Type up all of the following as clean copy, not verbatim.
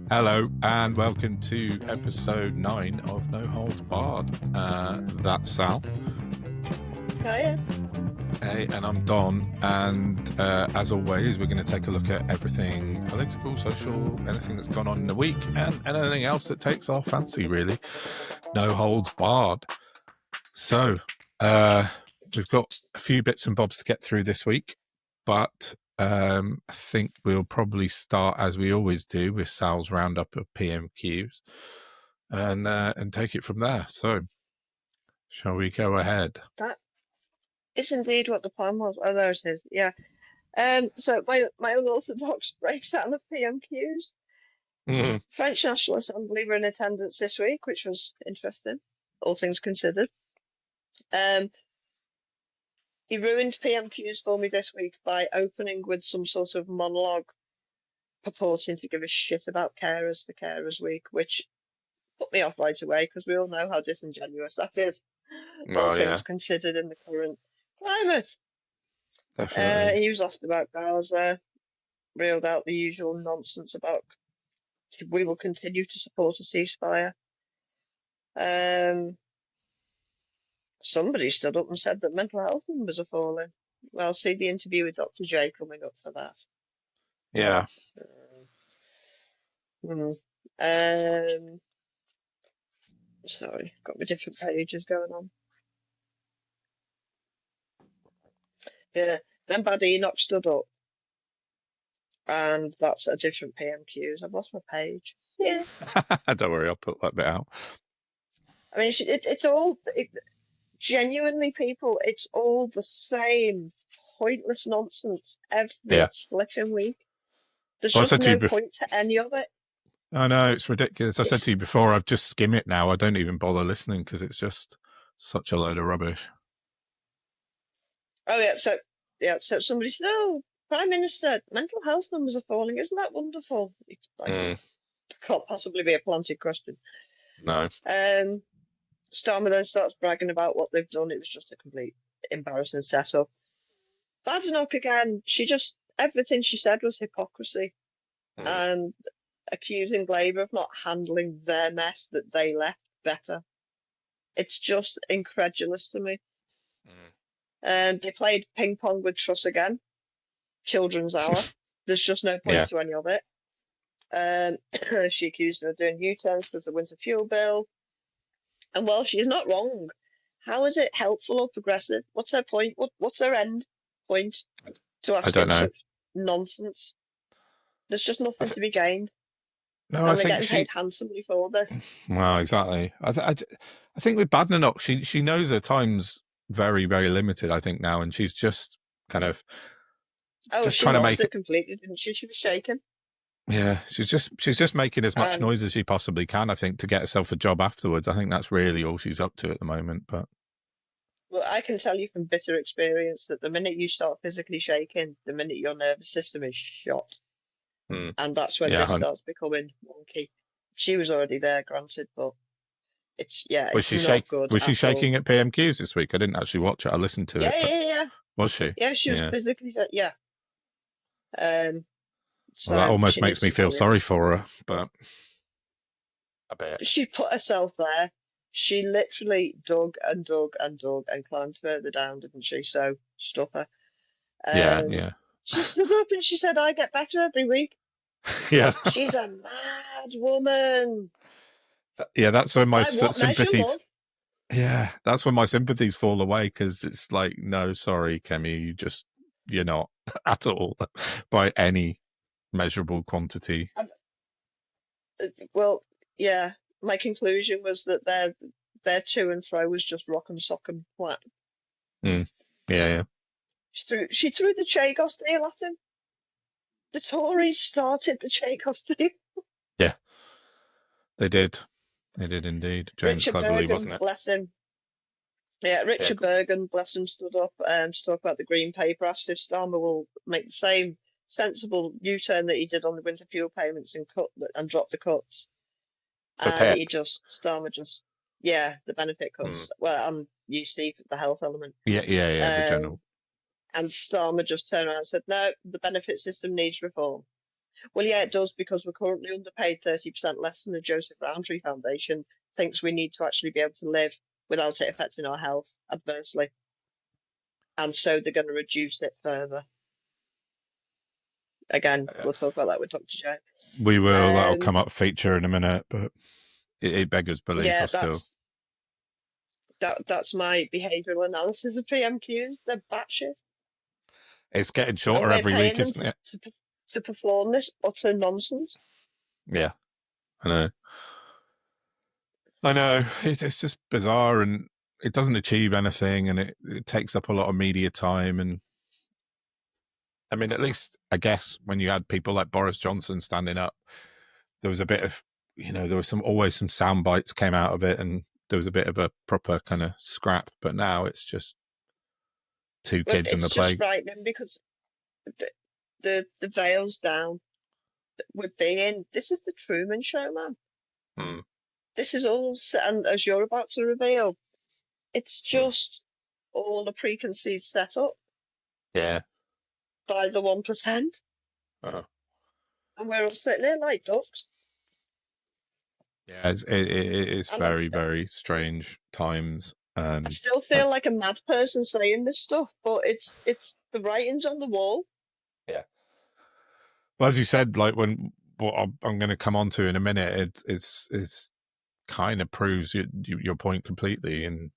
Hello and welcome to episode 9 of No Holds Barred. That's Sal. Hiya. Hey, and I'm Don. And as always, we're going to take a look at everything political, social, anything that's gone on in the week, and anything else that takes our fancy, really. No Holds Barred. So, we've got a few bits and bobs to get through this week, but I think we'll probably start, as we always do, with Sal's roundup of PMQs and take it from there. So, shall we go ahead? That is indeed what the plan was. Oh, there it is. Yeah. So my unorthodox breakdown of PMQs. Mm-hmm. French National Assembly were in attendance this week, which was interesting, all things considered. He ruined PMQs for me this week by opening with some sort of monologue purporting to give a shit about carers for Carers Week, which put me off right away because we all know how disingenuous that is, all things considered in the current climate. Definitely. He was asked about Gaza, reeled out the usual nonsense about we will continue to support a ceasefire. Somebody stood up and said that mental health numbers are falling. Well, see the interview with Dr. J coming up for that. Yeah. Sorry, got my different pages going on. Yeah, then Bad Enoch stood up, and that's a different PMQs. I've lost my page. Yeah. Don't worry, I'll put that bit out. I mean, it's all genuinely, people. It's all the same pointless nonsense every flipping week. There's just no point to any of it. I know, it's ridiculous. I said to you before, I've just skimmed it now. I don't even bother listening because it's just such a load of rubbish. Oh so somebody said, "Oh, Prime Minister, mental health numbers are falling. Isn't that wonderful?" Can't possibly be a planted question. No. Starmer then starts bragging about what they've done. It was just a complete embarrassing setup. Badenoch again, everything she said was hypocrisy and accusing Labour of not handling their mess that they left better. It's just incredulous to me. They played ping pong with Truss again. Children's hour. There's just no point to any of it. She accused her of doing U-turns for the winter fuel bill. And while she's not wrong, how is it helpful or progressive? What's her point? What's her end point to asking such nonsense? There's just nothing to be gained. No, and I they're think getting paid handsomely for this. Well, exactly. I think with Badenoch, she knows her time's very, very limited, I think, now, and she's just kind of just trying to make it completely, didn't she? She was shaken. Yeah, she's just making as much noise as she possibly can, I think, to get herself a job afterwards. I think that's really all she's up to at the moment. But well, I can tell you from bitter experience that the minute you start physically shaking, the minute your nervous system is shot. And that's when this starts becoming wonky. She was already there, granted, but it's not good. Was she shaking at PMQs this week? I didn't actually watch it. I listened to it. Yeah. Was she? Yeah, she was physically. Yeah. So that almost makes me feel sorry for her, but a bit. She put herself there. She literally dug and climbed further down, didn't she? So stuff her. Yeah. She stood up and she said, "I get better every week." Yeah. She's a mad woman. Yeah, that's when my sympathies. Yeah, that's when my sympathies fall away, because it's like, no, sorry, Kemi, you're not at all by any measurable quantity. Well, yeah, my conclusion was that their to and fro was just rock and sock and flat. Yeah. She threw the Chagos deal at him. The Tories started the Chagos deal. Yeah, they did. They did indeed. James Cleverly, wasn't it? Bless him. Yeah, Richard Bergen, bless him, stood up to talk about the Green Paper, asked if Starmer will make the same sensible U-turn that he did on the winter fuel payments and drop the cuts. And the benefit cuts. Well, you see the health element. Yeah, the general. And Starmer just turned around and said, "No, the benefit system needs reform." Well, yeah, it does, because we're currently underpaid 30% less than the Joseph Rowntree Foundation thinks we need to actually be able to live without it affecting our health adversely. And so they're going to reduce it further. Again, we'll talk about that with Dr. J. We will. That'll come up feature in a minute, but it beggars belief. Yeah, still. That's my behavioural analysis of PMQs. They're batshit. It's getting shorter every week, isn't it? To perform this utter nonsense. Yeah, I know. It's just bizarre, and it doesn't achieve anything, and it takes up a lot of media time. And I mean, at least I guess when you had people like Boris Johnson standing up, there was a bit of, there was always some sound bites came out of it, and there was a bit of a proper kind of scrap. But now it's just two kids in the play. It's just frightening, because the veil's down. We're being, this is the Truman Show, man. This is all, and as you're about to reveal, it's just all a preconceived setup. Yeah. By the 1%. And we're all sitting there like ducks. Yeah, it's very, very strange times. I still feel like a mad person saying this stuff, but it's the writing's on the wall. Yeah. Well, as you said, like what I'm going to come on to in a minute, it's kind of proves your point completely, and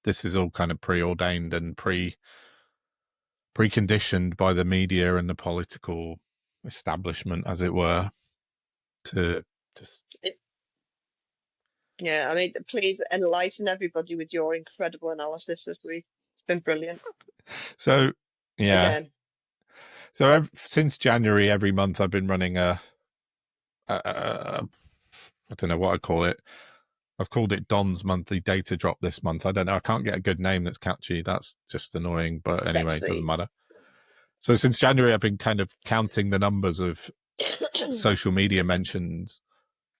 this is all kind of preordained and preconditioned by the media and the political establishment, as it were, to just. Yeah, I mean, please enlighten everybody with your incredible analysis this week. It's been brilliant. So, yeah. Again. So since January, every month I've been running I don't know what I call it. I've called it Don's monthly data drop this month. I don't know. I can't get a good name that's catchy. That's just annoying. But anyway, it doesn't matter. So since January, I've been kind of counting the numbers of social media mentions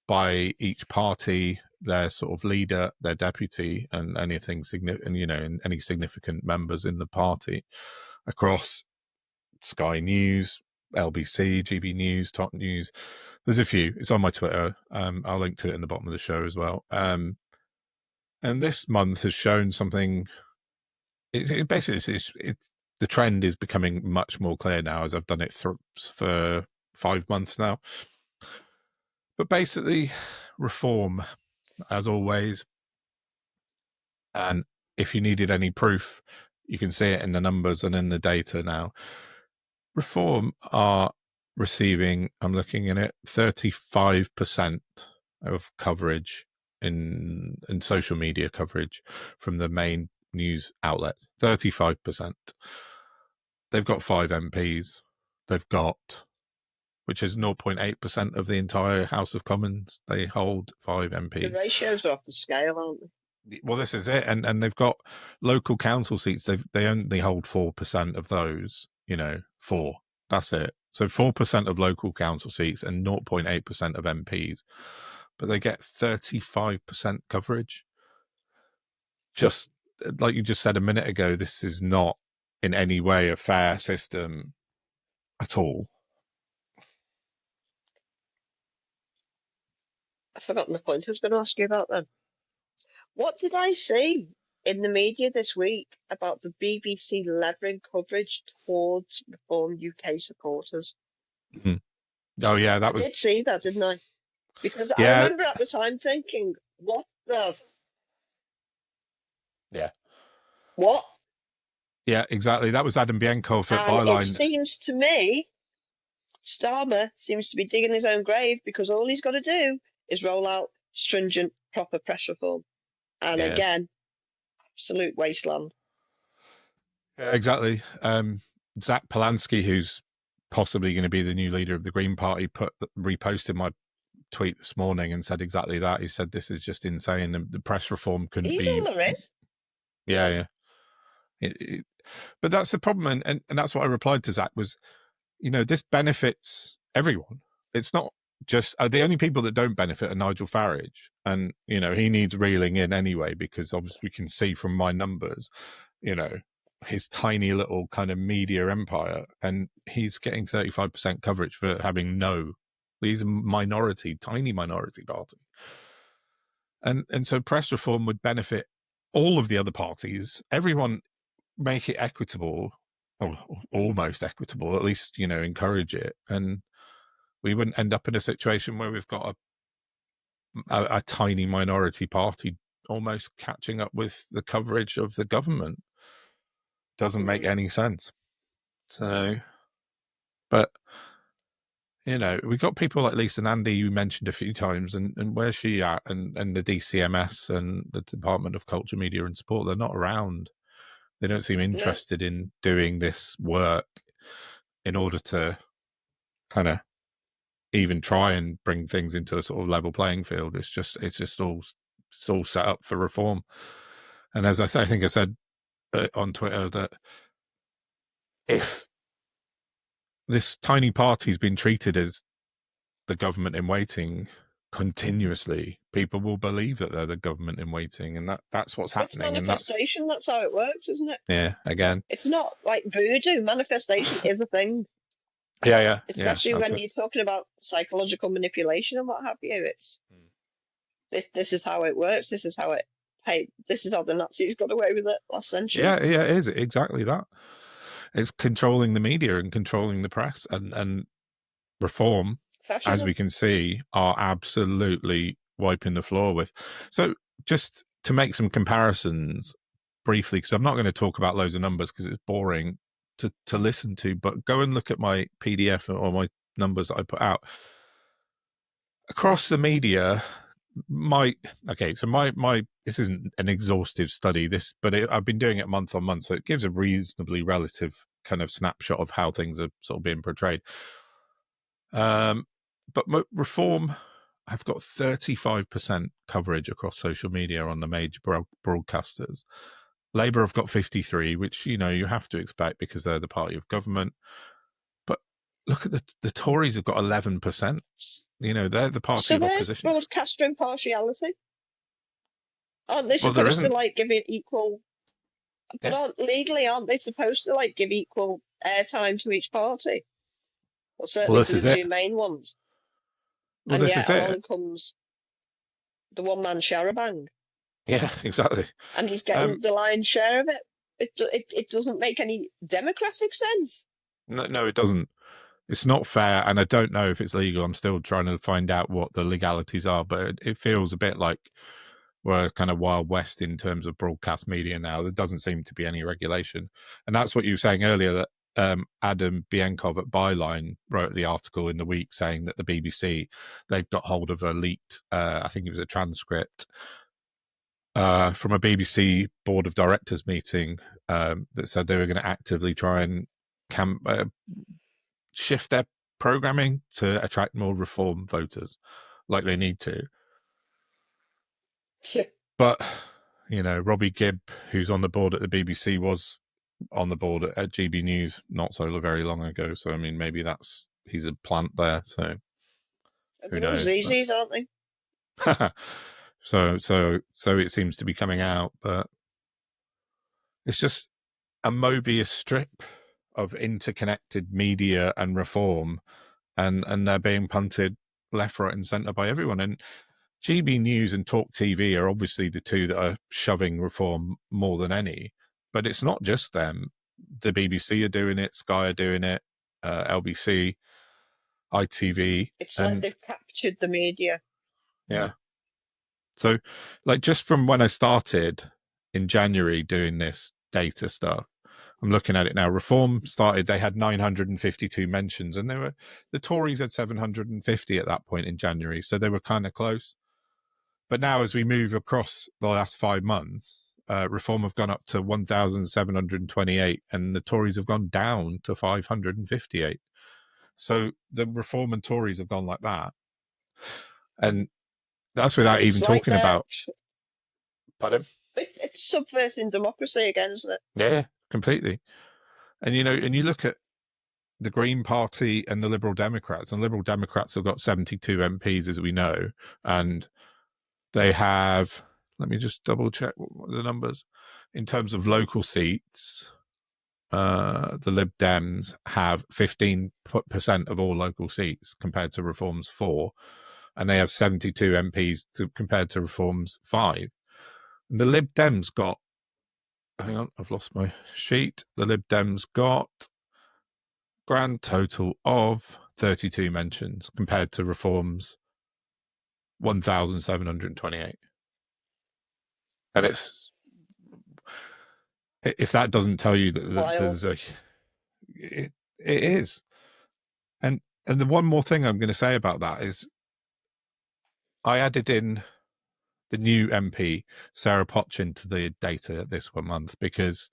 by each party, their sort of leader, their deputy, and anything significant, and any significant members in the party across Sky News, LBC, GB News, Top News. There's a few. It's on my Twitter. I'll link to it in the bottom of the show as well. And this month has shown something. It basically it's the trend is becoming much more clear now, as I've done it for 5 months now. But basically, reform, as always. And if you needed any proof, you can see it in the numbers and in the data now. Reform are receiving, I'm looking at it, 35% of coverage in social media coverage from the main news outlets. 35%. They've got 5 MPs. They've got, which is 0.8% of the entire House of Commons. They hold 5 MPs. The ratios are off the scale, aren't they? Well, this is it. And they've got local council seats. They only hold 4% of those, 4. That's it. So 4% of local council seats and 0.8% of MPs. But they get 35% coverage. Just like you just said a minute ago, this is not in any way a fair system at all. I've forgotten the point I was going to ask you about then. What did I see in the media this week about the BBC levering coverage towards Reform UK supporters? Mm-hmm. Oh, yeah, I did see that, didn't I? Because I remember at the time thinking, what the... Yeah. What? Yeah, exactly. That was Adam Bienkhoff at Byline. It seems to me, Starmer seems to be digging his own grave, because all he's got to do is roll out stringent, proper press reform. And again, absolute wasteland. Yeah, exactly. Zach Polanski, who's possibly going to be the new leader of the Green Party, reposted my tweet this morning and said exactly that. He said this is just insane. The press reform couldn't be. He's all there is. Yeah. But that's the problem, and that's what I replied to Zach was, this benefits everyone. It's not just the only people that don't benefit are Nigel Farage, and he needs reeling in anyway, because obviously we can see from my numbers, his tiny little kind of media empire, and he's getting 35% coverage for having he's a tiny minority party. And so press reform would benefit all of the other parties, everyone, make it equitable, or almost equitable, at least, encourage it. And we wouldn't end up in a situation where we've got a tiny minority party almost catching up with the coverage of the government. Doesn't make any sense. So, but we've got people like Lisa Nandy, you mentioned a few times, and where's she at? And the DCMS and the Department of Culture, Media and Sport, they're not around. They don't seem interested in doing this work in order to kind of even try and bring things into a sort of level playing field. It's just all set up for reform. And as I think I said on Twitter, that if this tiny party's been treated as the government in waiting continuously, people will believe that they're the government in waiting, and that's what's happening. It's manifestation. That's how it works, isn't it? Yeah. Again, it's not like voodoo. Manifestation is a thing. Yeah. Especially when you're talking about psychological manipulation and what have you. This is how it works. This is how the Nazis got away with it last century. Yeah, it is exactly that. It's controlling the media and controlling the press, and reform, Fascism, as we can see, are absolutely wiping the floor with. So just to make some comparisons briefly, because I'm not going to talk about loads of numbers because it's boring to listen to, but go and look at my PDF or my numbers that I put out across the media. My this isn't an exhaustive study, but I've been doing it month on month, so it gives a reasonably relative kind of snapshot of how things are sort of being portrayed. But reform, I've got 35% coverage across social media on the major broadcasters. Labour have got 53%, which you have to expect because they're the party of government. But look at the Tories have got 11%. They're the party of opposition. Broadcaster impartiality. Aren't they supposed to give it equal? But aren't they supposed to give equal airtime to each party? Or certainly to the two main ones. Well, and yet along comes the one-man charabanc. Yeah, exactly. And he's getting the lion's share of it. It doesn't make any democratic sense. No, it doesn't. It's not fair, and I don't know if it's legal. I'm still trying to find out what the legalities are, but it feels a bit like we're kind of Wild West in terms of broadcast media now. There doesn't seem to be any regulation. And that's what you were saying earlier, that Adam Bienkov at Byline wrote the article in the week saying that the BBC, they've got hold of a leaked, I think it was a transcript from a BBC board of directors meeting that said they were going to actively try and shift their programming to attract more reform voters, like they need to. Sure. But Robbie Gibb, who's on the board at the BBC, was on the board at GB News not so very long ago. So I mean, maybe he's a plant there. So who knows? ZZs, aren't they? So it seems to be coming out, but it's just a Mobius strip of interconnected media and reform, and they're being punted left, right, and centre by everyone. And GB News and Talk TV are obviously the two that are shoving reform more than any. But it's not just them. The BBC are doing it, Sky are doing it, LBC, ITV. It's like they've captured the media. Yeah. So, just from when I started in January doing this data stuff, I'm looking at it now. Reform started, they had 952 mentions, and the Tories had 750 at that point in January. So they were kind of close. But now, as we move across the last 5 months, Reform have gone up to 1,728, and the Tories have gone down to 558. So the Reform and Tories have gone like that, and that's without even talking about. Pardon? It's subverting democracy again, isn't it? Yeah, completely. And and you look at the Green Party and the Liberal Democrats, and Liberal Democrats have got 72 MPs, as we know, and they have, let me just double check what the numbers in terms of local seats. the Lib Dems have 15% of all local seats compared to Reform's 4, and they have 72 MPs compared to Reform's 5. And the Lib Dems got, hang on, I've lost my sheet. The Lib Dems got grand total of 32 mentions compared to Reform's 1,728. And it's, if that doesn't tell you that there's a, it is. And the one more thing I'm going to say about that is I added in the new MP, Sarah Potchin, to the data this 1 month because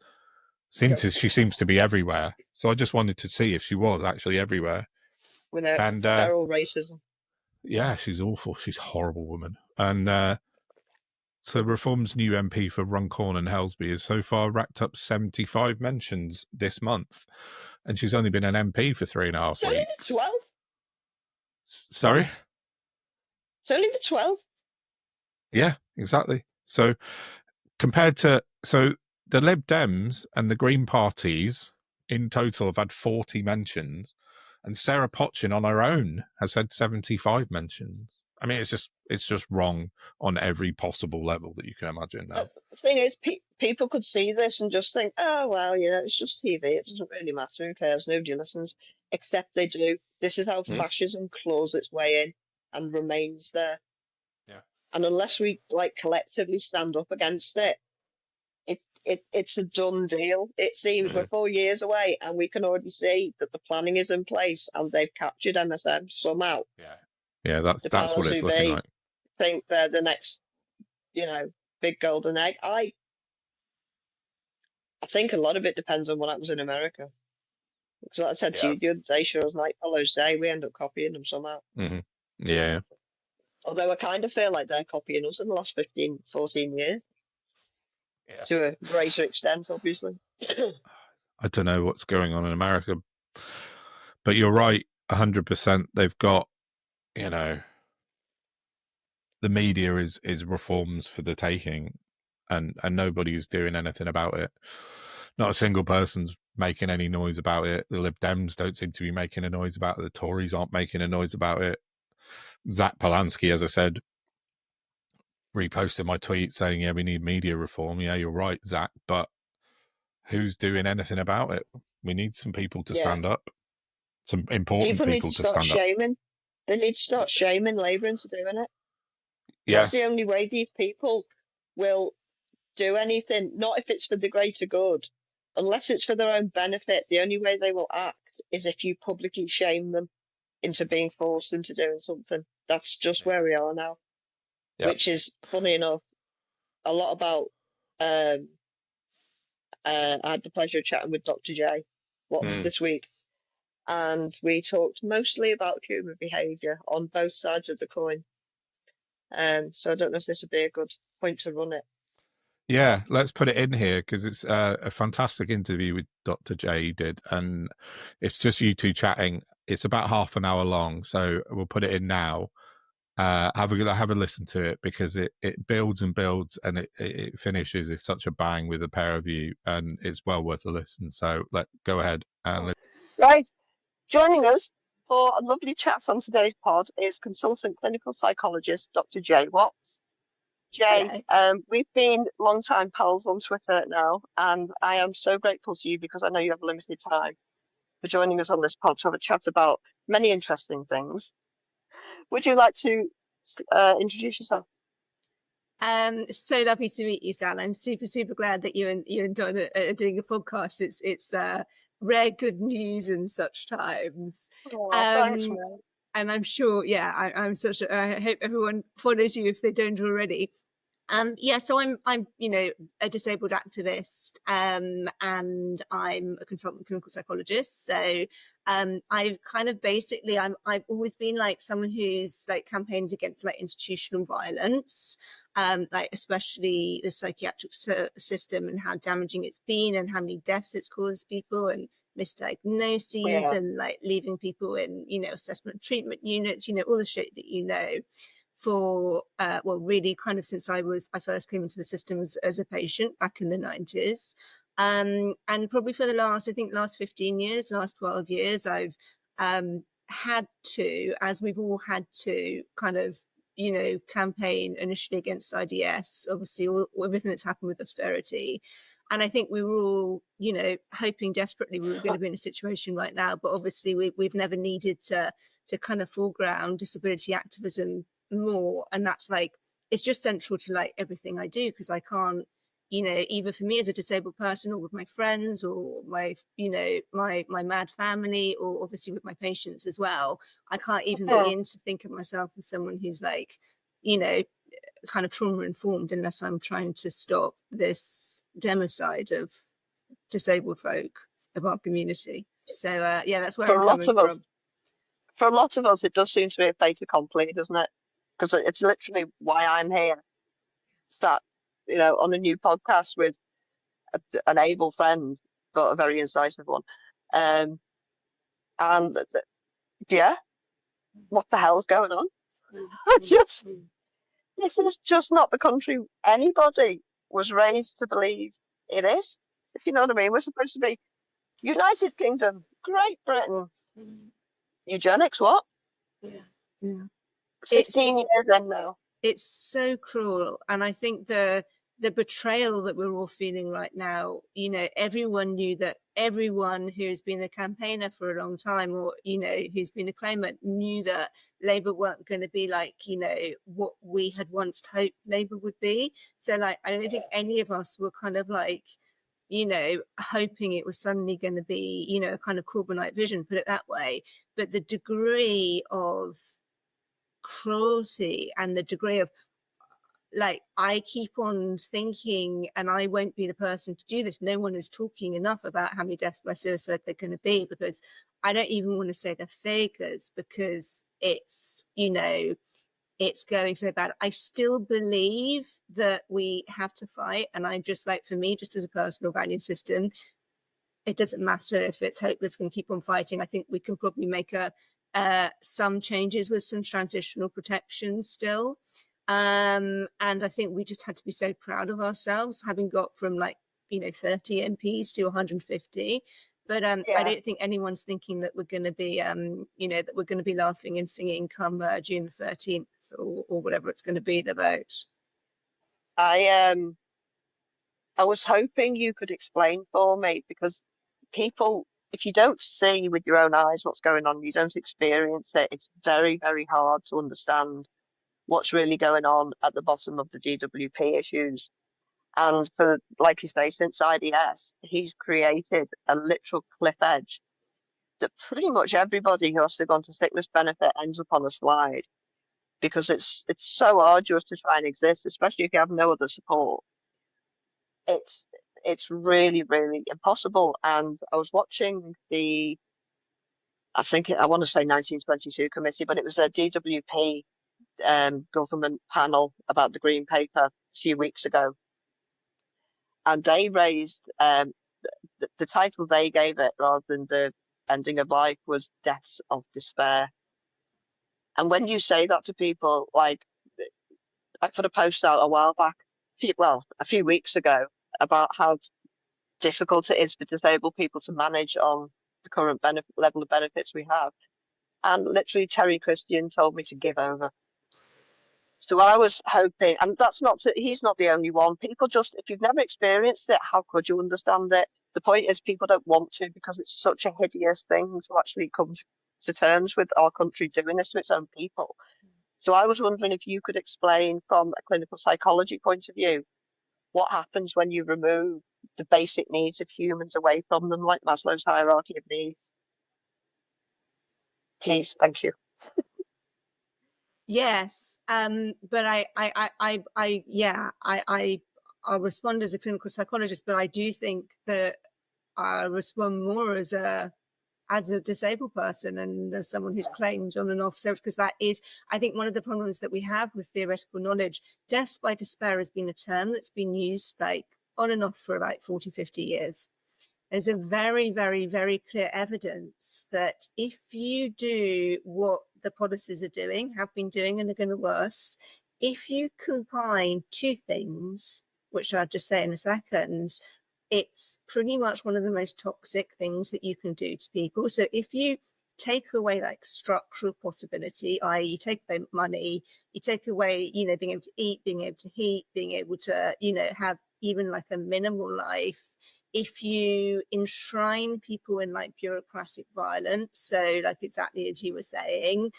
she seems to be everywhere. So I just wanted to see if she was actually everywhere. With her feral racism. Yeah, she's awful. She's a horrible woman. And so Reform's new MP for Runcorn and Helsby has so far racked up 75 mentions this month. And she's only been an MP for 3.5 weeks. It's only the 12. Sorry? It's only the 12. Yeah, exactly. So compared to, so the Lib Dems and the Green parties in total have had 40 mentions, and Sarah Potchin on her own has had 75 mentions. I mean, it's just wrong on every possible level that you can imagine now. The thing is, people could see this and just think, oh, well, it's just TV. It doesn't really matter. Who cares? Nobody listens. Except they do. This is how fascism claws its way in and remains there. Yeah. And unless we collectively stand up against it, it's a done deal. It seems we're 4 years away, and we can already see that the planning is in place, and they've captured MSM somehow. Yeah, that's what it's looking like. Think they're the next, big golden egg. I think a lot of it depends on what happens in America. Because like I said to you the other day, sure as night follows day, we end up copying them somehow. Mm-hmm. Yeah. Although I kind of feel like they're copying us in the last 15, 14 years. Yeah. To a greater extent, obviously. I don't know what's going on in America, but you're right, 100%. They've got, the media is Reforms for the taking, and nobody's doing anything about it. Not a single person's making any noise about it. The Lib Dems don't seem to be making a noise about it. The Tories aren't making a noise about it. Zach Polanski, as I said, reposted my tweet saying, yeah, we need media reform. Yeah, you're right, Zach, but who's doing anything about it? We need some people to stand up. Some important people need to start shaming. They need to start shaming Labour into doing it. Yeah. That's the only way these people will do anything, not if it's for the greater good. Unless it's for their own benefit, the only way they will act is if you publicly shame them into being forced into doing something. That's just where we are now. Which is, funny enough, a lot about... I had the pleasure of chatting with Dr. J this week, and we talked mostly about human behaviour on both sides of the coin. So I don't know if this would be a good point to run it. Yeah, let's put it in here because it's a fantastic interview with Dr. J you did, and it's just you two chatting. It's about half an hour long, so we'll put it in now. Have a listen to it because it builds and builds, and it finishes with such a bang with the pair of you, and it's well worth a listen. So go ahead and listen. Right. Joining us for a lovely chat on today's pod is Consultant Clinical Psychologist Dr. J Watts. Jay, we've been long-time pals on Twitter now, and I am so grateful to you because I know you have limited time for joining us on this pod to have a chat about many interesting things. Would you like to introduce yourself? So lovely to meet you, Sal. I'm super, super glad that you and Don are doing a podcast. It's rare good news in such times. Oh, thanks, man. And I'm sure, I hope everyone follows you if they don't already. So I'm a disabled activist, and I'm a consultant clinical psychologist. So I've kind of I've always been someone who's campaigned against institutional violence, especially the psychiatric system and how damaging it's been and how many deaths it's caused people and misdiagnoses and leaving people in assessment treatment units, all the shit that for really kind of since I first came into the system as a patient back in the 90s. And probably for the last 15 years, last 12 years, I've had to, as we've all had to kind of, campaign initially against IDS, obviously everything that's happened with austerity. And I think we were all, hoping desperately we were going to be in a situation right now, but obviously we've never needed to kind of foreground disability activism more. And that's like, it's just central to like everything I do, because I can't, either for me as a disabled person or with my friends or my, my mad family, or obviously with my patients as well, I can't even begin to think of myself as someone who's like, kind of trauma informed unless I'm trying to stop this democide of disabled folk of our community. So that's where I'm coming from. For a lot of us, it does seem to be a fait accompli, doesn't it? Because it's literally why I'm here, sat, on a new podcast with an able friend, but a very incisive one. And yeah, what the hell's going on? This is just not the country anybody was raised to believe it is. If you know what I mean, we're supposed to be United Kingdom, Great Britain, eugenics. What? Yeah. 15 years in now. It's so cruel, and I think the betrayal that we're all feeling right now, everyone knew that, everyone who's been a campaigner for a long time, or who's been a claimant, knew that Labour weren't going to be like what we had once hoped Labour would be. So like, I don't think any of us were kind of like hoping it was suddenly going to be a kind of Corbynite vision, put it that way. But the degree of cruelty and the degree of, like, I keep on thinking, and I won't be the person to do this, no one is talking enough about how many deaths by suicide they're going to be, because I don't even want to say the figures, because it's it's going so bad. I still believe that we have to fight, and I'm just like, for me, just as a personal value system, it doesn't matter if it's hopeless, going to keep on fighting. I think we can probably make some changes with some transitional protections still. And I think we just had to be so proud of ourselves, having got from 30 MPs to 150. But I don't think anyone's thinking that we're going to be, that we're going to be laughing and singing come June the 13th or whatever it's going to be, the vote. I was hoping you could explain for me, because people, if you don't see with your own eyes what's going on, you don't experience it, it's very, very hard to understand what's really going on at the bottom of the DWP issues. And for, like you say, since IDS, he's created a literal cliff edge that pretty much everybody who has to go on to sickness benefit ends up on a slide, because it's so arduous to try and exist, especially if you have no other support. It's really, really impossible. And I was watching I want to say 1922 committee, but it was a DWP government panel about the Green Paper a few weeks ago. And they raised, the title they gave it, rather than the ending of life, was Deaths of Despair. And when you say that to people, like, I put a post out a while back, a few weeks ago, about how difficult it is for disabled people to manage on the current level of benefits we have. And literally Terry Christian told me to give over. So I was hoping, and he's not the only one. People just, if you've never experienced it, how could you understand it? The point is, people don't want to, because it's such a hideous thing to actually come to terms with our country doing this to its own people. So I was wondering if you could explain from a clinical psychology point of view, what happens when you remove the basic needs of humans away from them, like Maslow's hierarchy of needs? Please, thank you. Yes, but I'll respond as a clinical psychologist, but I do think that I respond more as a disabled person and as someone who's claimed on and off. So, because that is, I think, one of the problems that we have with theoretical knowledge. Deaths by despair has been a term that's been used like on and off for about 40, 50 years. There's a very, very, very clear evidence that if you do what the policies are doing, have been doing, and are going to worse, if you combine two things, which I'll just say in a second, it's pretty much one of the most toxic things that you can do to people. So if you take away like structural possibility, i.e. you take away money, you take away, you know, being able to eat, being able to heat, being able to, you know, have even like a minimal life, if you enshrine people in like bureaucratic violence, so like exactly as you were saying,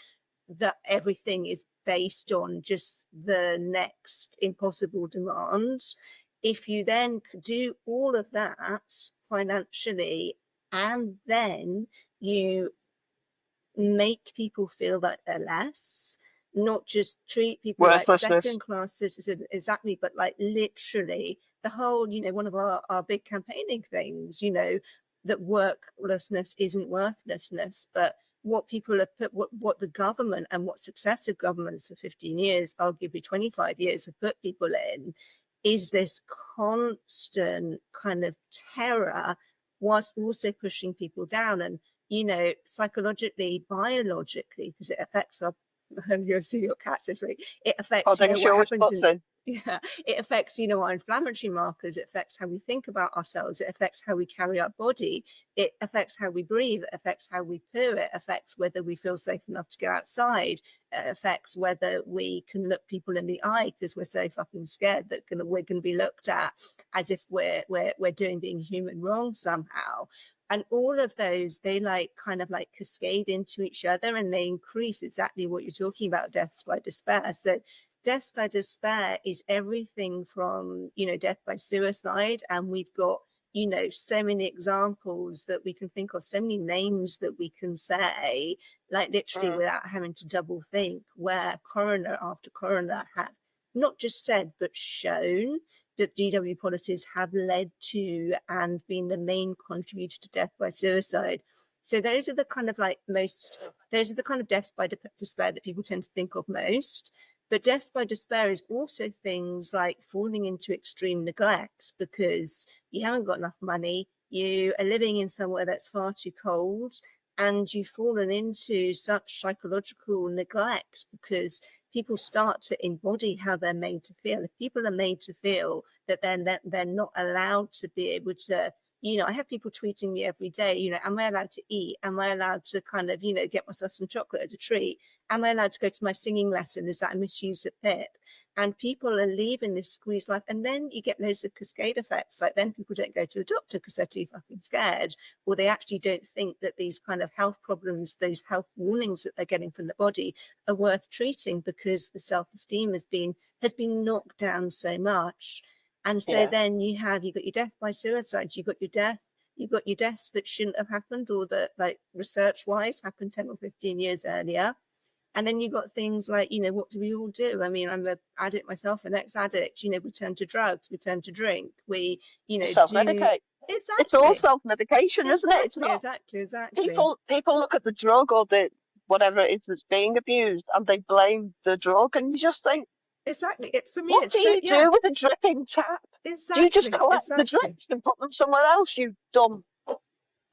that everything is based on just the next impossible demand, if you then do all of that financially and then you make people feel like they're less, not just treat people like second class citizens, exactly, but like literally the whole, you know, one of our big campaigning things, you know, that worklessness isn't worthlessness, but what people have put, what the government and what successive governments for 15 years, arguably 25 years, have put people in, is this constant kind of terror whilst also pushing people down. And you know, psychologically, biologically, because it affects our, you'll see your cats this week, it affects, you know, what happens in, yeah, it affects, you know, our inflammatory markers, it affects how we think about ourselves, it affects how we carry our body, it affects how we breathe, it affects how we poo, it affects whether we feel safe enough to go outside, it affects whether we can look people in the eye because we're so fucking scared that we're going to be looked at as if we're doing being human wrong somehow. And all of those, they like kind of like cascade into each other, and they increase exactly what you're talking about, deaths by despair. So deaths by despair is everything from, you know, death by suicide. And we've got, you know, so many examples that we can think of, so many names that we can say, like literally without having to double think, where coroner after coroner have not just said, but shown that DW policies have led to and been the main contributor to death by suicide. So those are the kind of like those are the kind of deaths by despair that people tend to think of most. But deaths by despair is also things like falling into extreme neglect because you haven't got enough money, you are living in somewhere that's far too cold, and you've fallen into such psychological neglect because people start to embody how they're made to feel. If people are made to feel that they're not allowed to be able to, you know, I have people tweeting me every day, you know, am I allowed to eat? Am I allowed to kind of, you know, get myself some chocolate as a treat? Am I allowed to go to my singing lesson? Is that a misuse of PIP? And people are leaving this squeezed life. And then you get loads of cascade effects. Like then people don't go to the doctor because they're too fucking scared, or they actually don't think that these kind of health problems, those health warnings that they're getting from the body are worth treating because the self-esteem has been knocked down so much. And so then you got your death by suicide, you've got your deaths that shouldn't have happened, or that like research wise happened 10 or 15 years earlier. And then you've got things like, you know, what do we all do? I mean, I'm an addict myself, an ex-addict, you know, we turn to drugs, we turn to drink, we, you know, self-medicate. Exactly. It's all self-medication, isn't it? It's not. Exactly. People look at the drug or the whatever it is that's being abused and they blame the drug, and you just think, exactly. For me, what do you do with a dripping tap? Exactly. Do you just collect the drips and put them somewhere else, you dumb?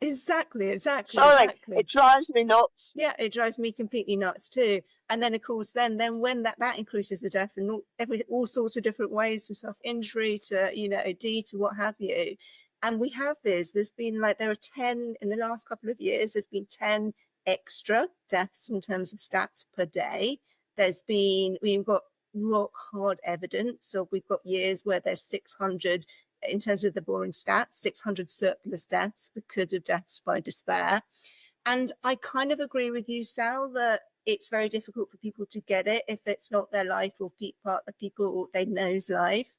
Exactly. Sorry, it drives me nuts. Yeah, it drives me completely nuts too. And then of course, then when that increases the death in all sorts of different ways, from self-injury to, you know, OD to what have you. And we have there's been like, there are 10 in the last couple of years, there's been 10 extra deaths in terms of stats per day. We've got rock hard evidence. So we've got years where there's 600, in terms of the boring stats, 600 surplus deaths because of deaths by despair. And I kind of agree with you, Sal, that it's very difficult for people to get it if it's not their life or part of people they know's life.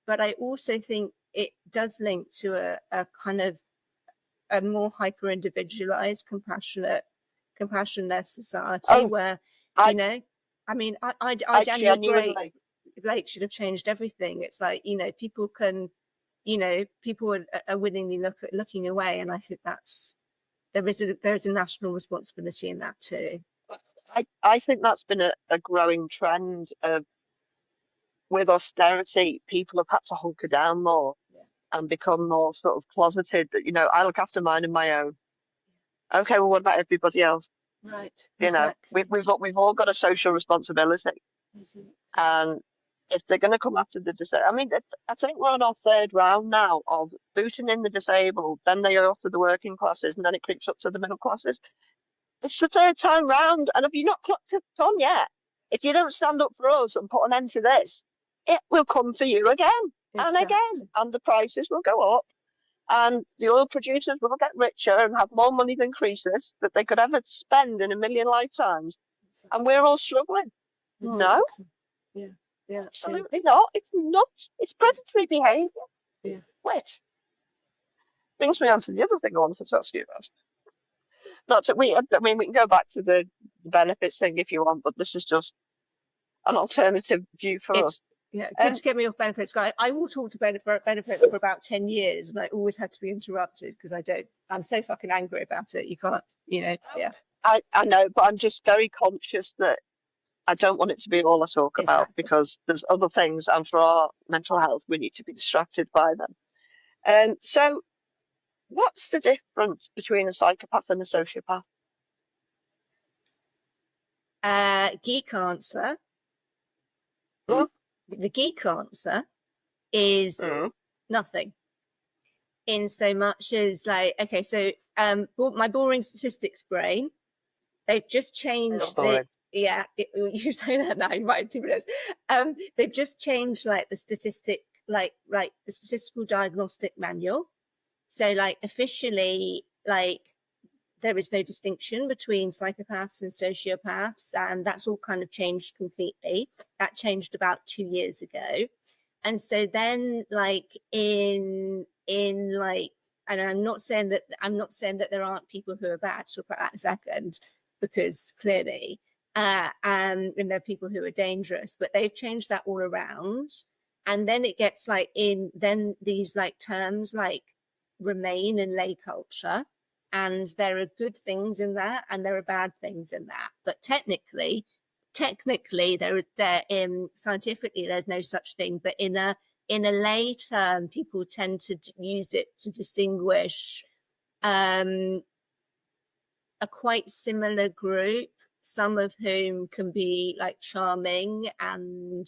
But I also think it does link to a kind of a more hyper individualized, compassionate society where, you know, I mean, I genuinely, Blake should have changed everything. It's like, you know, people can, you know, people are willingly looking away. And I think there is a national responsibility in that too. I think that's been a growing trend of, with austerity, people have had to hunker down more and become more sort of closeted. That, you know, I look after mine and my own. Okay, well, what about everybody else? Right. You know, we've all got a social responsibility, and if they're going to come after the disabled, I mean, I think we're on our third round now of booting in the disabled, then they go off to the working classes, and then it creeps up to the middle classes. It's the third time round, and if you're not clocked it on yet, if you don't stand up for us and put an end to this, it will come for you again and again, and the prices will go up, and the oil producers will get richer and have more money than Croesus that they could ever spend in a million lifetimes, and we're all struggling. No, Yeah, absolutely not. It's not. It's predatory behaviour. Yeah. Which brings me on to the other thing I wanted to ask you about. Not that I mean, we can go back to the benefits thing if you want, but this is just an alternative view for us. Yeah, good to get me off benefits, guy. I will talk to benefits for about 10 years, and I always have to be interrupted because I'm so fucking angry about it. You can't, yeah. I know, but I'm just very conscious that I don't want it to be all I talk about, because there's other things, and for our mental health, we need to be distracted by them. So what's the difference between a psychopath and a sociopath? Geek answer. The geek answer is nothing. In so much as okay, so my boring statistics brain, they've just changed you say that now, you might have 2 minutes. They've just changed the statistic, the statistical diagnostic manual. So officially, there is no distinction between psychopaths and sociopaths, and that's all kind of changed completely. That changed about 2 years ago. And so then and I'm not saying that there aren't people who are bad, to talk about that in a second, because clearly and there are people who are dangerous, but they've changed that all around. And then it gets then these terms remain in lay culture, and there are good things in that and there are bad things in that, but technically there scientifically there's no such thing, but in a lay term people tend to use it to distinguish a quite similar group, some of whom can be charming and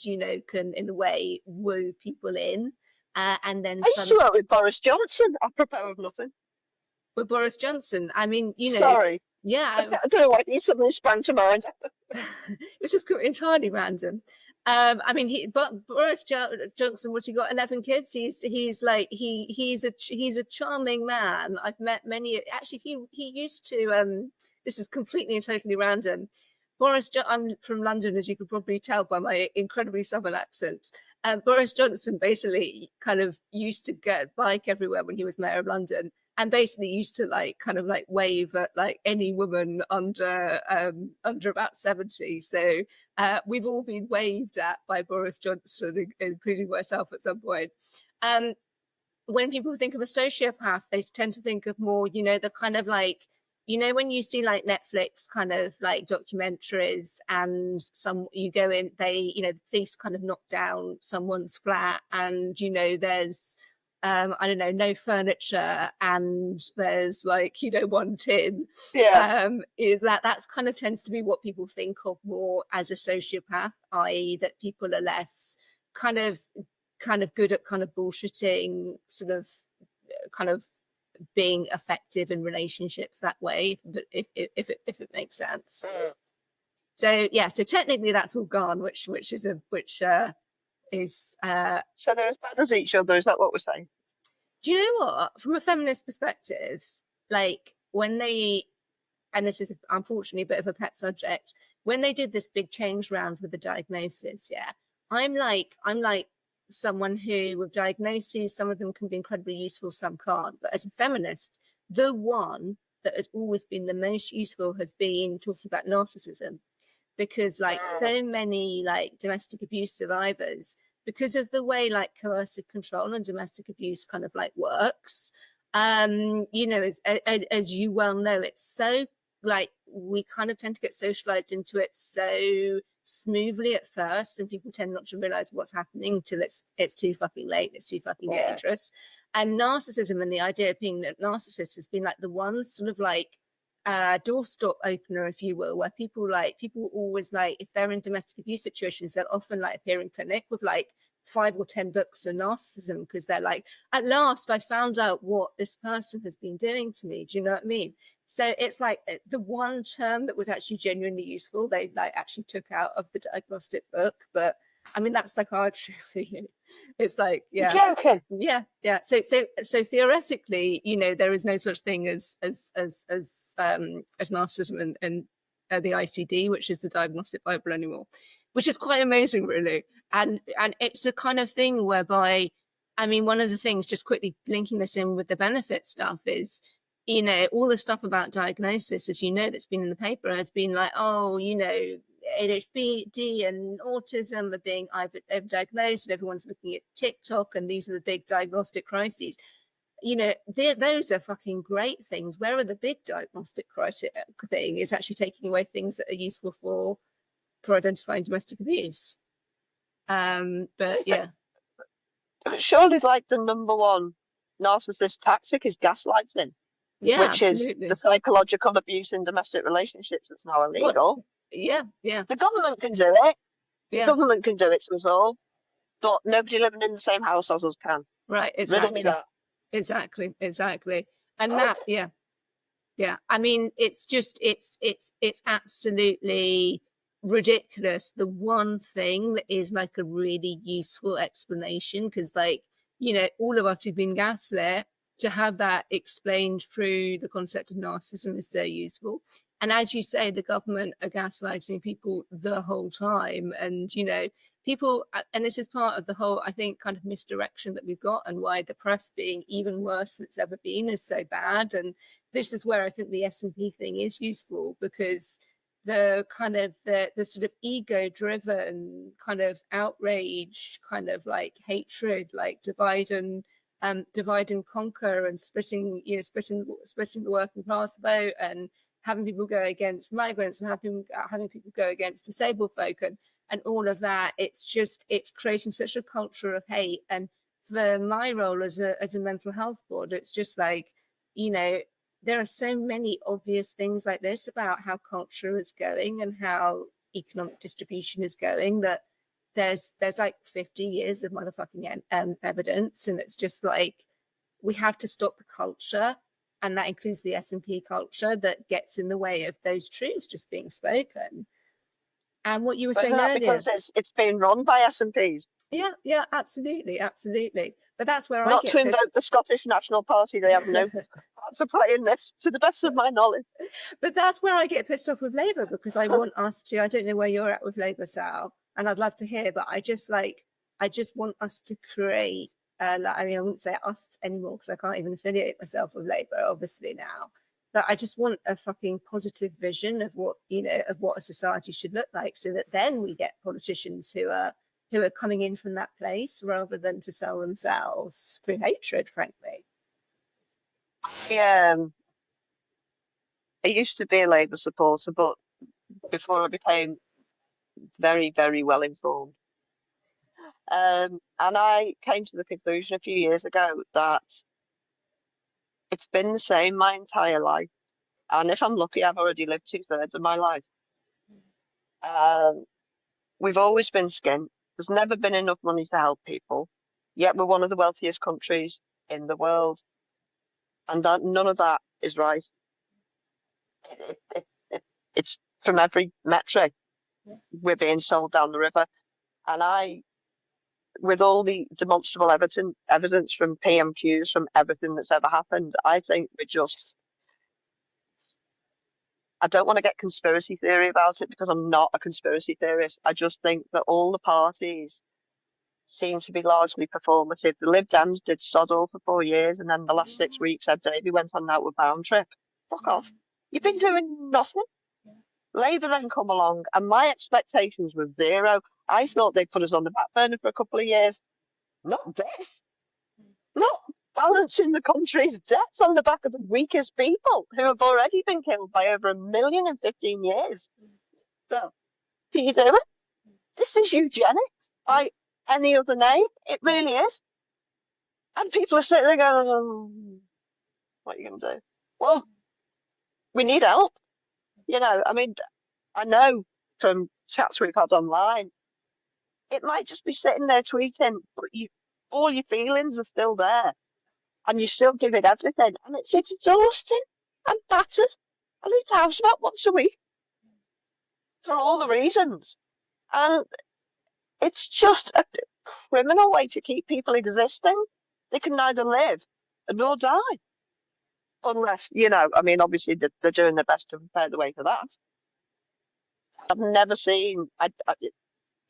can in a way woo people in, and then I used to work with Boris Johnson, apropos of nothing. With Boris Johnson, I mean, Sorry. Yeah, I don't know why he suddenly sprang to mind. It's just entirely random. I mean, but Boris Johnson, he got 11 kids? He's a charming man. I've met many. Actually, he used to. This is completely and totally random. I'm from London, as you could probably tell by my incredibly southern accent. Boris Johnson basically kind of used to get bike everywhere when he was mayor of London, and basically used to wave at any woman under about 70. So we've all been waved at by Boris Johnson, including myself at some point. When people think of a sociopath, they tend to think of more, the kind of when you see Netflix kind of documentaries, and you go in, the police kind of knock down someone's flat, and there's I don't know, no furniture, and there's one tin. Is that's kind of tends to be what people think of more as a sociopath, i.e. that people are less kind of good at kind of bullshitting, sort of kind of being effective in relationships that way, but if it makes sense. So technically that's all gone, which is so they're as bad as each other, is that what we're saying? Do you know what, from a feminist perspective, when they, and this is unfortunately a bit of a pet subject, when they did this big change round with the diagnosis, I'm someone who, with diagnoses, some of them can be incredibly useful, some can't, but as a feminist, the one that has always been the most useful has been talking about narcissism, because so many domestic abuse survivors, because of the way coercive control and domestic abuse kind of works, as you well know, it's so we kind of tend to get socialized into it so smoothly at first, and people tend not to realize what's happening until it's too fucking late, it's too fucking dangerous. And narcissism, and the idea of being a narcissist, has been the one sort of doorstop opener, if you will, where people always like, if they're in domestic abuse situations, they'll often like appear in clinic with like 5 or 10 books on narcissism, because they're like, at last I found out what this person has been doing to me. Do you know what I mean? So it's like the one term that was actually genuinely useful, they like actually took out of the diagnostic book. But I mean, that's psychiatry for you. It's like, yeah. You're joking. Yeah. So theoretically, you know, there is no such thing as narcissism and the ICD, which is the Diagnostic Bible, anymore, which is quite amazing, really. And it's a kind of thing whereby, I mean, one of the things, just quickly linking this in with the benefit stuff, is, you know, all the stuff about diagnosis, as you know, that's been in the paper has been like, oh, you know, ADHD and autism are being overdiagnosed, and everyone's looking at TikTok, and these are the big diagnostic crises. You know, those are fucking great things. Where are the big diagnostic criteria thing is actually taking away things that are useful for identifying domestic abuse. But yeah. Surely, like, the number one narcissist tactic is gaslighting, Yeah, which absolutely. is the psychological abuse in domestic relationships that's now illegal. What? Yeah. The government can do it. Yeah. The government can do it to us all, but nobody living in the same house as us can. Right, Riddle me that. Exactly. And that, yeah. I mean, it's just, it's absolutely ridiculous. The one thing that is like a really useful explanation, because, like, you know, all of us who've been gaslit, to have that explained through the concept of narcissism is so useful. And as you say, the government are gaslighting people the whole time. And, you know, people, and this is part of the whole, I think, kind of misdirection that we've got, and why the press being even worse than it's ever been is so bad. And this is where I think the S&P thing is useful, because the kind of the sort of ego-driven kind of outrage, kind of like hatred, like divide and conquer, and splitting the working class vote, and having people go against migrants, and having people go against disabled folk, and all of that. It's creating such a culture of hate. And for my role as a mental health board, it's just like, you know, there are so many obvious things like this about how culture is going and how economic distribution is going, that there's like 50 years of motherfucking evidence. And it's just like, we have to stop the culture, and that includes the S&P culture that gets in the way of those truths just being spoken. And what you were saying earlier, because it's being run by S&Ps. Yeah, absolutely. But that's where not to invoke the Scottish National Party. They have no part to play in this, to the best of my knowledge. But that's where I get pissed off with Labour, because I want us to. I don't know where you're at with Labour, Sal, and I'd love to hear. But I just want us to create. I mean, I wouldn't say us anymore, because I can't even affiliate myself with Labour, obviously, now. But I just want a fucking positive vision of what, you know, of what a society should look like, so that then we get politicians who are coming in from that place, rather than to sell themselves through hatred, frankly. Yeah, I used to be a Labour supporter, but before I became very, very well informed. And I came to the conclusion a few years ago that it's been the same my entire life. And if I'm lucky, I've already lived 2/3 of my life. We've always been skint. There's never been enough money to help people, yet we're one of the wealthiest countries in the world. And that none of that is right. It's from every metric. We're being sold down the river. And with all the demonstrable evidence from PMQs, from everything that's ever happened, I think I don't want to get conspiracy theory about it, because I'm not a conspiracy theorist. I just think that all the parties seem to be largely performative. The Lib Dems did sod all for 4 years, and then the last 6 weeks, Ed Davey went on an outward bound trip. Fuck off. You've been doing nothing. Labour then come along, and my expectations were zero. I thought they'd put us on the back burner for a couple of years. Not this. Not balancing the country's debts on the back of the weakest people, who have already been killed by over 1 million in 15 years. So, do you do it? This is eugenics by any other name. It really is. And people are sitting there going, what are you going to do? Well, We need help. I mean, I know from chats we've had online, it might just be sitting there tweeting, but all your feelings are still there, and you still give it everything, and it's exhausting and battered. I leave the house about once a week for all the reasons, and it's just a criminal way to keep people existing. They can neither live nor die, unless I mean, obviously they're doing their best to prepare the way for that. I've never seen. I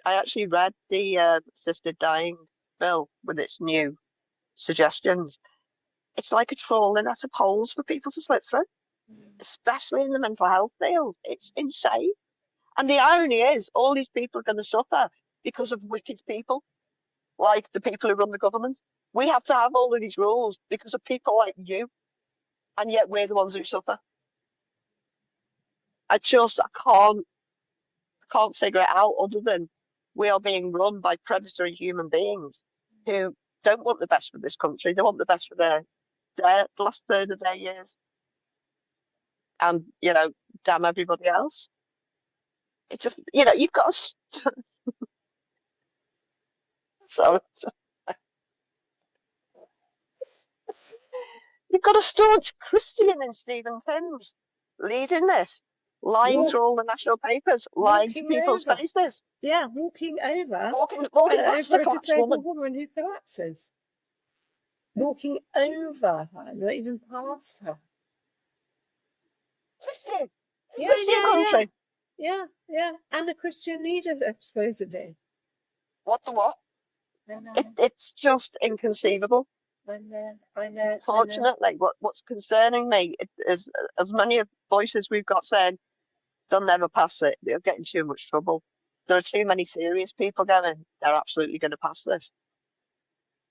actually read the assisted dying bill with its new suggestions. It's like it's falling out of holes for people to slip through, especially in the mental health field. It's insane. And the irony is, all these people are going to suffer because of wicked people, like the people who run the government. We have to have all of these rules because of people like you, and yet we're the ones who suffer. I can't figure it out other than we are being run by predatory human beings who don't want the best for this country. They want the best for their last third of their years. And, damn everybody else. It just, you've got to, so you've got a staunch Christian in Stephen Timms leading this, lying through all the national papers, lying to people's faces. Yeah, walking over That's over the a disabled woman who collapses. Walking over her, not even past her. Christian. Yeah, Christian country. Yeah, and a Christian leader, supposedly. What the what? I know. It's just inconceivable. I know. Fortunately, what's concerning me is as many voices we've got saying they'll never pass it. They'll get in too much trouble. There are too many serious people going, they're absolutely going to pass this.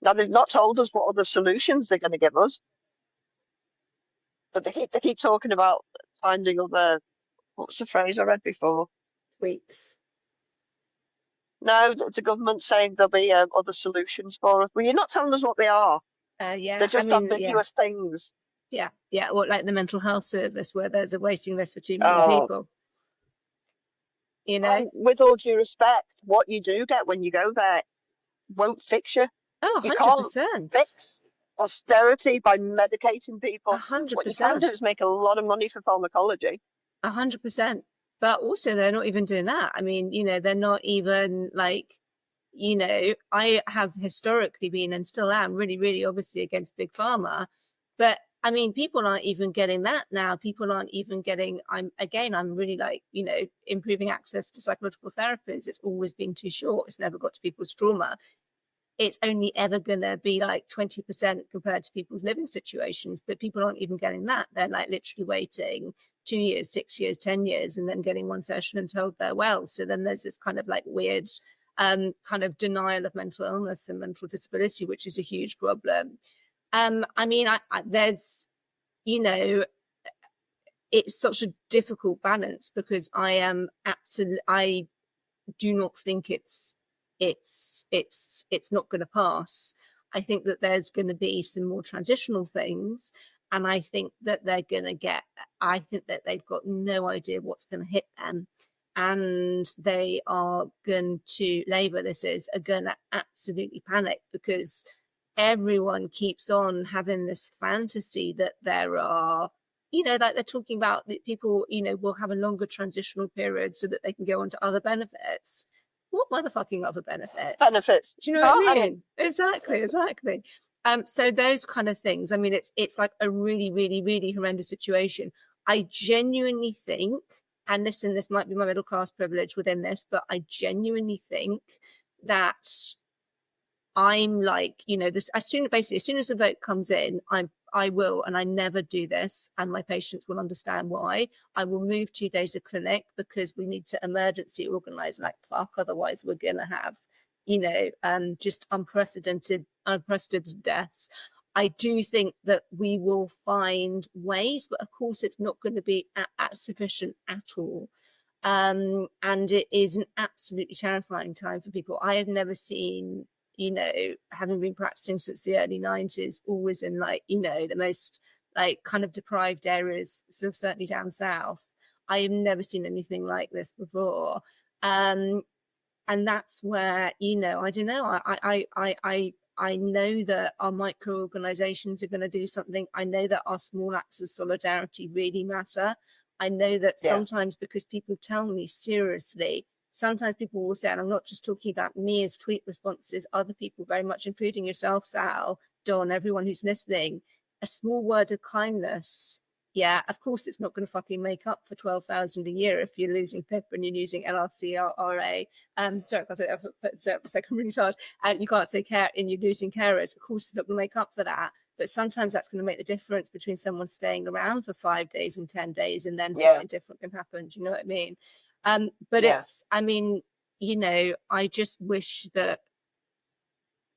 Now, they've not told us what other solutions they're going to give us. But they keep talking about finding other, what's the phrase I read before? Tweaks. No, the government saying there'll be other solutions for us. Well, you're not telling us what they are. Yeah. They're just ambiguous things. Yeah. Or like the mental health service where there's a waiting list for too many people. And with all due respect, what you do get when you go there won't fix you. Oh, 100%. You can't fix austerity by medicating people. 100%. What you can do is make a lot of money for pharmacology. 100%. But also they're not even doing that. I mean, they're not even like, I have historically been and still am really, really obviously against big pharma. But I mean, people aren't even getting that now. People aren't even getting, I'm really like, improving access to psychological therapies. It's always been too short. It's never got to people's trauma. It's only ever going to be like 20% compared to people's living situations, but people aren't even getting that. They're like literally waiting 2 years, 6 years, 10 years, and then getting one session and told they're well. So then there's this kind of like weird kind of denial of mental illness and mental disability, which is a huge problem. I mean, there's, it's such a difficult balance because I do not think it's not going to pass. I think that there's going to be some more transitional things, and I think that they've got no idea what's going to hit them, and they are going to, Labour this is, are going to absolutely panic because everyone keeps on having this fantasy that there are, like they're talking about that people, will have a longer transitional period so that they can go on to other benefits. What motherfucking other benefits? Do you know what I mean? Exactly. So those kind of things. I mean, it's like a really, really, really horrendous situation. I genuinely think, and listen, this might be my middle class privilege within this, but I genuinely think that I'm like, this as soon as the vote comes in, I will, and I never do this, and my patients will understand why. I will move 2 days of clinic because we need to emergency organise like fuck. Otherwise, we're gonna have, just unprecedented deaths. I do think that we will find ways, but of course, it's not going to be at sufficient at all. And it is an absolutely terrifying time for people. I have never seen, having been practicing since the early 90s, always in like, the most like kind of deprived areas, sort of certainly down south. I have never seen anything like this before. And that's where, you know, I don't know, I know that our micro organizations are going to do something. I know that our small acts of solidarity really matter. I know that sometimes, because people tell me seriously, sometimes people will say, and I'm not just talking about me as tweet responses, other people very much, including yourself, Sal, Don, everyone who's listening, a small word of kindness. Yeah, of course, it's not going to fucking make up for 12,000 a year if you're losing PIP and you're using LRCRA. Sorry, I can't say that for a second, really hard. And you can't say care and you're losing carers. Of course, it's not going to make up for that. But sometimes that's going to make the difference between someone staying around for 5 days and 10 days, and then something different can happen. Do you know what I mean? But it's, I mean, you know, I just wish that,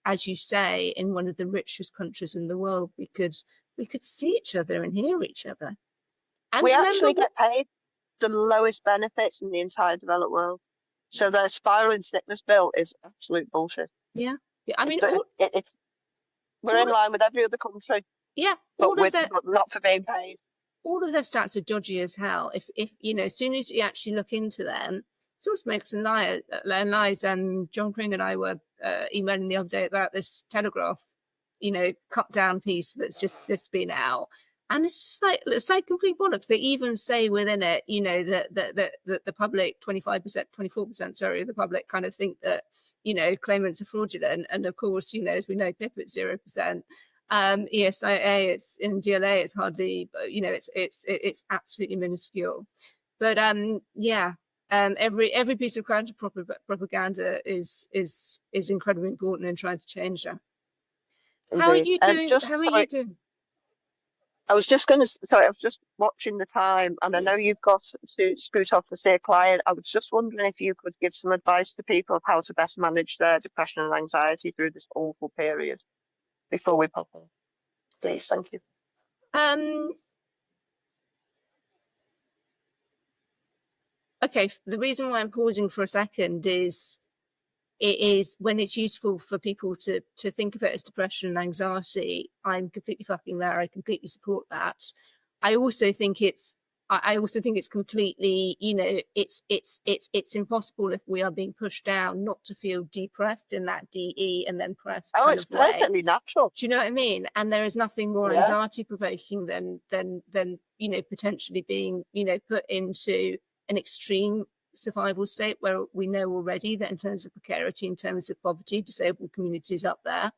as you say, in one of the richest countries in the world, we could see each other and hear each other. And we actually get paid the lowest benefits in the entire developed world. So their spiraling sickness bill is absolute bullshit. Yeah. I mean, we're in line with every other country. Yeah, but not for being paid. All of their stats are dodgy as hell. If you know, as soon as you actually look into them, it's all smokes and lies. And John Pring and I were emailing the other day about this Telegraph, you know, cut down piece that's just been out. And it's just like complete bollocks. They even say within it, you know, that the public, 25%, 24%, sorry, the public kind of think that, you know, claimants are fraudulent. And of course, you know, as we know, PIP at 0%. ESIA, it's in GLA, it's hardly, you know, it's absolutely minuscule. But every piece of counter propaganda is incredibly important in trying to change that. Indeed. How are you doing? How are you doing? I was just watching the time, and I know you've got to scoot off to see a client. I was just wondering if you could give some advice to people of how to best manage their depression and anxiety through this awful period before we pop on. Please, thank you. Okay, the reason why I'm pausing for a second is when it's useful for people to think of it as depression and anxiety. I'm completely fucking there. I completely support that. I also think it's completely, you know, it's impossible if we are being pushed down not to feel depressed in that DE and then pressed. Oh, it's perfectly natural. Do you know what I mean? And there is nothing more anxiety provoking than you know, potentially being, you know, put into an extreme survival state where we know already that in terms of precarity, in terms of poverty, disabled communities up there.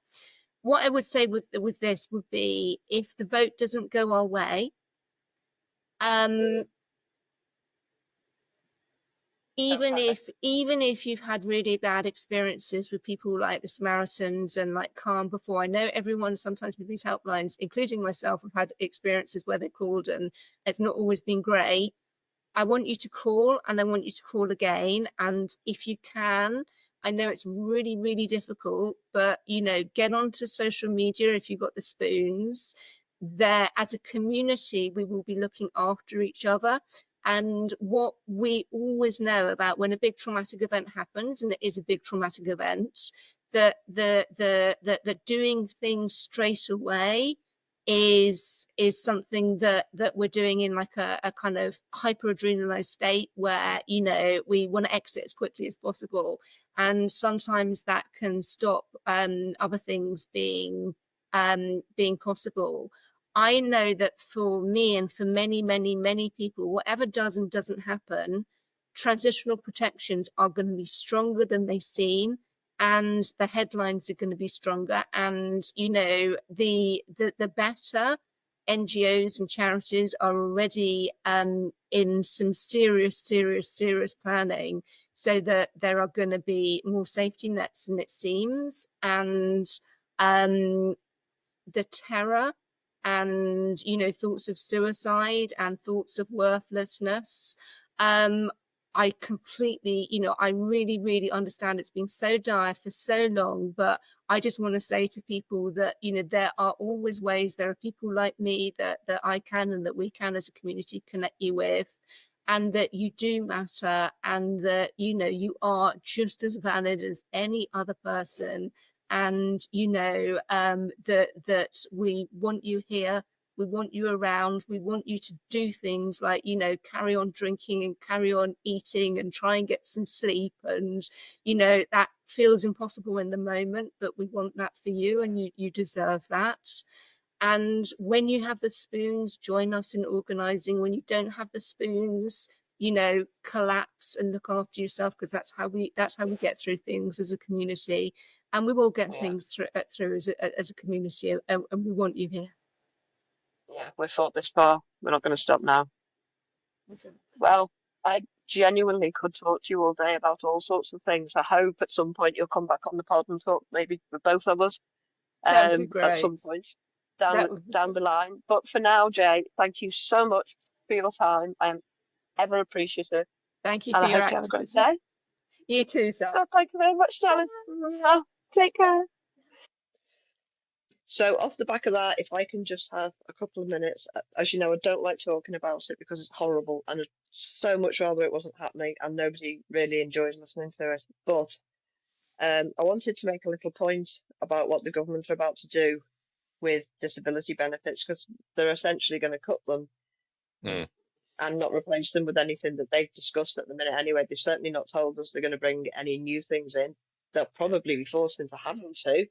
What I would say with this would be, if the vote doesn't go our way, even if you've had really bad experiences with people like the Samaritans and like Calm before, I know everyone sometimes with these helplines, including myself, have had experiences where they called and it's not always been great. I want you to call, and I want you to call again. And if you can, I know it's really, really difficult, but, you know, get onto social media if you've got the spoons. There, as a community, we will be looking after each other. And what we always know about when a big traumatic event happens, and it is a big traumatic event, that the doing things straight away is something that we're doing in like a kind of hyper adrenalized state where, you know, we want to exit as quickly as possible, and sometimes that can stop other things being possible. I know that for me and for many people, whatever does and doesn't happen, transitional protections are going to be stronger than they seem, and the headlines are going to be stronger. And, you know, the better NGOs and charities are already in some serious planning, so that there are going to be more safety nets than it seems. And the terror and, you know, thoughts of suicide and thoughts of worthlessness, I completely, you know, I really understand it's been so dire for so long, but I just want to say to people that, you know, there are always ways. There are people like me that I can and that we can as a community connect you with, and that you do matter, and that, you know, you are just as valid as any other person. And, you know, that we want you here We want you around. We want you to do things like, you know, carry on drinking and carry on eating and try and get some sleep. And, you know, that feels impossible in the moment, but we want that for you, and you deserve that. And when you have the spoons, join us in organising. When you don't have the spoons, you know, collapse and look after yourself, because that's how we get through things as a community, and we will get things through as a community, and we want you here. Yeah, we've fought this far. We're not going to stop now. Awesome. Well, I genuinely could talk to you all day about all sorts of things. I hope at some point you'll come back on the pod and talk maybe with both of us That'd be great. at some point down That would be the line. But for now, Jay, thank you so much for your time. I am ever appreciative. Thank you And for I your hope you have a great activism. day. You too, sir. Oh, thank you very much, darling. Take care. So off the back of that, if I can just have a couple of minutes, as you know, I don't like talking about it because it's horrible, and I'd so much rather it wasn't happening, and nobody really enjoys listening to it. But I wanted to make a little point about what the government are about to do with disability benefits, because they're essentially going to cut them and not replace them with anything that they've discussed at the minute anyway. They've certainly not told us they're going to bring any new things in. They'll probably be forced into having to,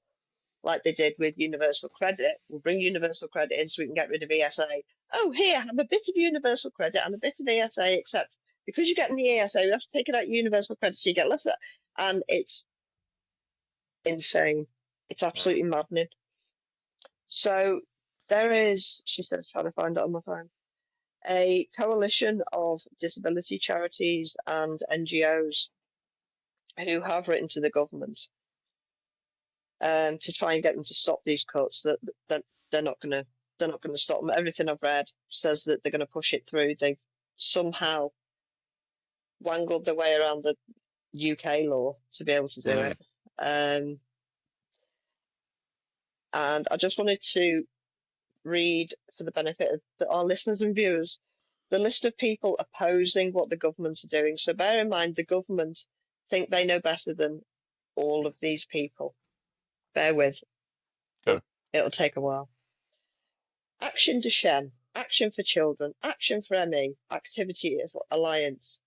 like they did with universal credit. We'll bring universal credit in so we can get rid of ESA. Oh, here, have a bit of universal credit and a bit of ESA, except because you're getting the ESA, we have to take it out universal credit so you get less of that. And it's insane. It's absolutely maddening. So there is, she says, trying to find it on my phone, a coalition of disability charities and NGOs who have written to the government to try and get them to stop these cuts. That they're not going to stop them. Everything I've read says that they're going to push it through. They've somehow wangled their way around the UK law to be able to do it. And I just wanted to read, for the benefit of our listeners and viewers, the list of people opposing what the governments are doing. So bear in mind, the government think they know better than all of these people. Bear with. Go. It'll take a while. Action Duchenne, Action for Children, Action for ME, Activity Alliance,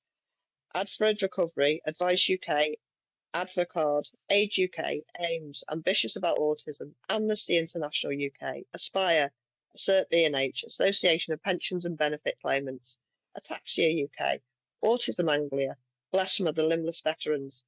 Adfred Recovery, Advice UK, Advocard, Age UK, AIMS, Ambitious About Autism, Amnesty International UK, Aspire, Assert B&H, Association of Pensions and Benefit Claimants, Ataxia UK, Autism Anglia, Bless Mother Limbless Veterans,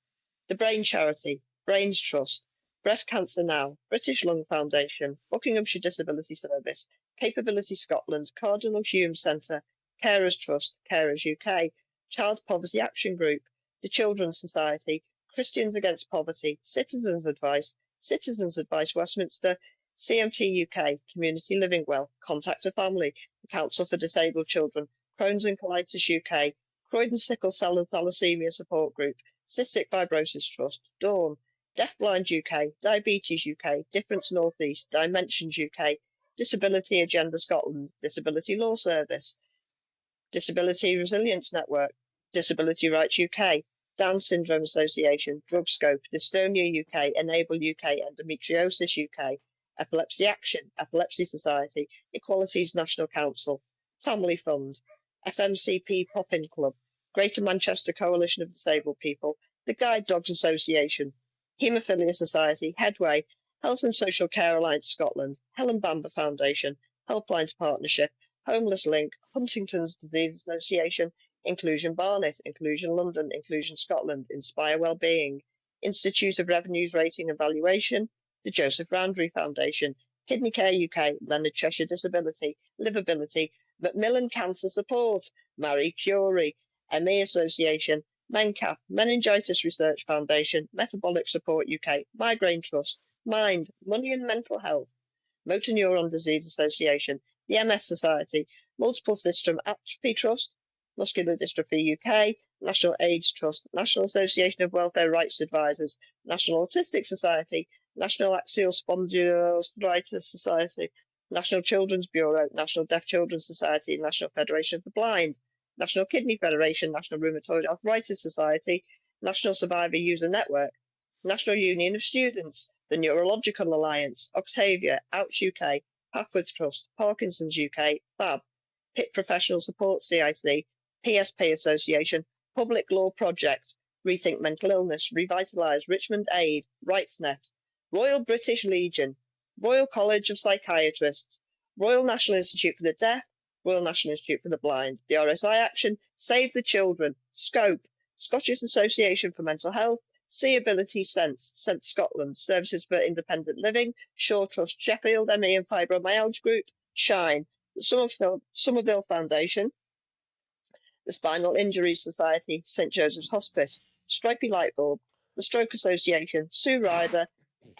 The Brain Charity, Brains Trust, Breast Cancer Now, British Lung Foundation, Buckinghamshire Disability Service, Capability Scotland, Cardinal Hume Centre, Carers Trust, Carers UK, Child Poverty Action Group, the Children's Society, Christians Against Poverty, Citizens Advice Westminster, CMT UK, Community Living Well, Contact a Family, the Council for Disabled Children, Crohn's and Colitis UK, Croydon Sickle Cell and Thalassemia Support Group, Cystic Fibrosis Trust, Dawn, Deafblind UK, Diabetes UK, Difference North East, Dimensions UK, Disability Agenda Scotland, Disability Law Service, Disability Resilience Network, Disability Rights UK, Down Syndrome Association, Drugscope, Dystonia UK, Enable UK, Endometriosis UK, Epilepsy Action, Epilepsy Society, Equalities National Council, Family Fund, FMCP Pop-In Club, Greater Manchester Coalition of Disabled People, the Guide Dogs Association, Haemophilia Society, Headway, Health and Social Care Alliance Scotland, Helen Bamber Foundation, Helplines Partnership, Homeless Link, Huntington's Disease Association, Inclusion Barnet, Inclusion London, Inclusion Scotland, Inspire Wellbeing, Institute of Revenues Rating and Valuation, the Joseph Roundtree Foundation, Kidney Care UK, Leonard Cheshire Disability, Livability, Macmillan Cancer Support, Marie Curie, ME Association, MENCAP, Meningitis Research Foundation, Metabolic Support UK, Migraine Trust, Mind, Money and Mental Health, Motor Neuron Disease Association, the MS Society, Multiple System Atrophy Trust, Muscular Dystrophy UK, National AIDS Trust, National Association of Welfare Rights Advisors, National Autistic Society, National Axial Spondyloarthritis Society, National Children's Bureau, National Deaf Children's Society, National Federation of the Blind, National Kidney Federation, National Rheumatoid Arthritis Society, National Survivor User Network, National Union of Students, the Neurological Alliance, Octavia, Ouch UK, Pathways Trust, Parkinson's UK, FAB, PIP Professional Support CIC, PSP Association, Public Law Project, Rethink Mental Illness, Revitalise, Richmond Aid, RightsNet, Royal British Legion, Royal College of Psychiatrists, Royal National Institute for the Deaf, Royal National Institute for the Blind, the RSI Action, Save the Children, Scope, Scottish Association for Mental Health, Seeability Sense, Sense Scotland, Services for Independent Living, Shaw Trust Sheffield, ME and Fibromyalgia Group, Shine, the Somerville Foundation, the Spinal Injuries Society, St Joseph's Hospice, Stripey Lightbulb, the Stroke Association, Sue Ryder,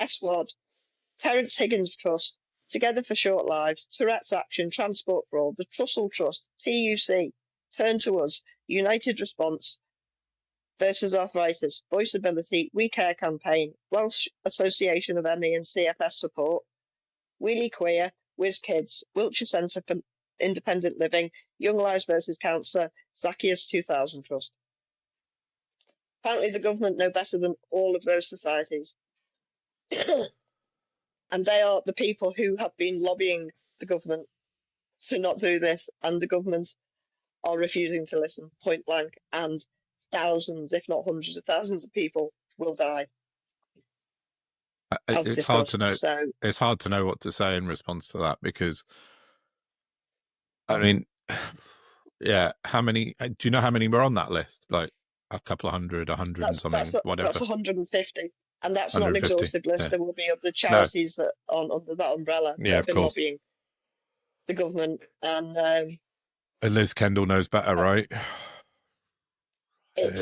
SWAD, Terence Higgins Trust, Together for Short Lives, Tourette's Action, Transport for All, the Trussell Trust, TUC, Turn to Us, United Response versus Arthritis, Voiceability, We Care Campaign, Welsh Association of ME and CFS Support, Wheelie Queer, Whiz Kids, Wiltshire Centre for Independent Living, Young Lives versus Cancer, Zacchaeus 2000 Trust. Apparently the government know better than all of those societies. And they are the people who have been lobbying the government to not do this, and the government are refusing to listen point blank, and thousands, if not hundreds of thousands of people will die. It's hard to know. It's hard to know what to say in response to that, because, I mean, yeah, how many? Do you know how many were on that list? Like a couple of hundred, 100 and something, whatever. That's 150, and that's not an exhaustive list. Yeah. There will be other charities that are under that umbrella that have been lobbying the government, and Liz Kendall knows better, right? It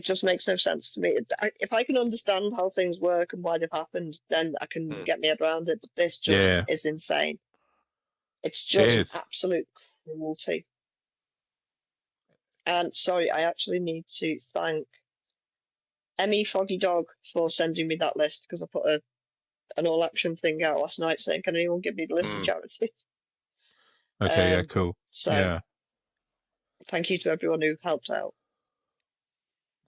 just makes no sense to me. If I can understand how things work and why they've happened, then I can get my head around it. But this just is insane. It's just absolute cruelty. And sorry, I actually need to thank Emmy Foggy Dog for sending me that list, because I put an all action thing out last night saying, can anyone give me the list of charities? Okay, yeah, cool. So thank you to everyone who helped out.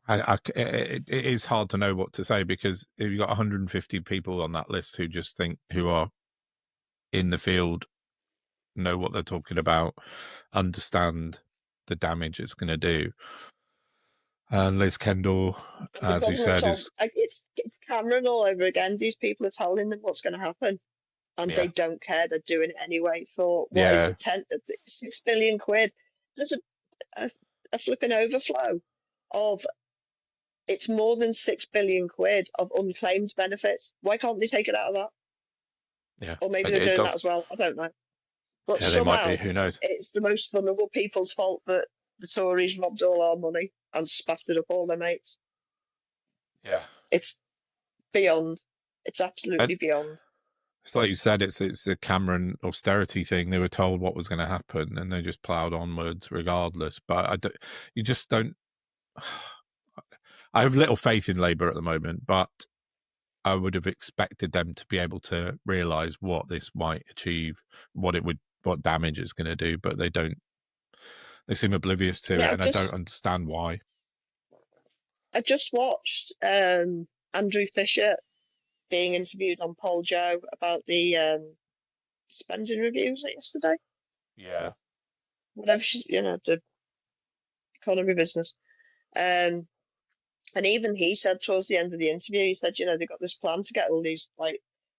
It is hard to know what to say, because if you've got 150 people on that list who are in the field, know what they're talking about, understand the damage it's going to do. And Liz Kendall, as you said, it's Cameron all over again. These people are telling them what's going to happen, and they don't care. They're doing it anyway for what is it, 6 billion quid. There's a flipping overflow of. It's more than 6 billion quid of unclaimed benefits. Why can't they take it out of that? Yeah, or maybe they're doing that as well. I don't know. But somehow, they might be. Who knows? It's the most vulnerable people's fault that the Tories robbed all our money and spattered up all their mates. Yeah. It's beyond. It's absolutely beyond. It's like you said, it's the Cameron austerity thing. They were told what was going to happen, and they just ploughed onwards regardless. But you just don't. I have little faith in Labour at the moment, but I would have expected them to be able to realise what this might achieve, what damage it's going to do, but they don't. They seem oblivious to it, and I don't understand why. I just watched Andrew Fisher being interviewed on Paul Joe about the spending reviews yesterday. Yeah. Whatever, the economy business. And even he said towards the end of the interview, he said, they've got this plan to get all these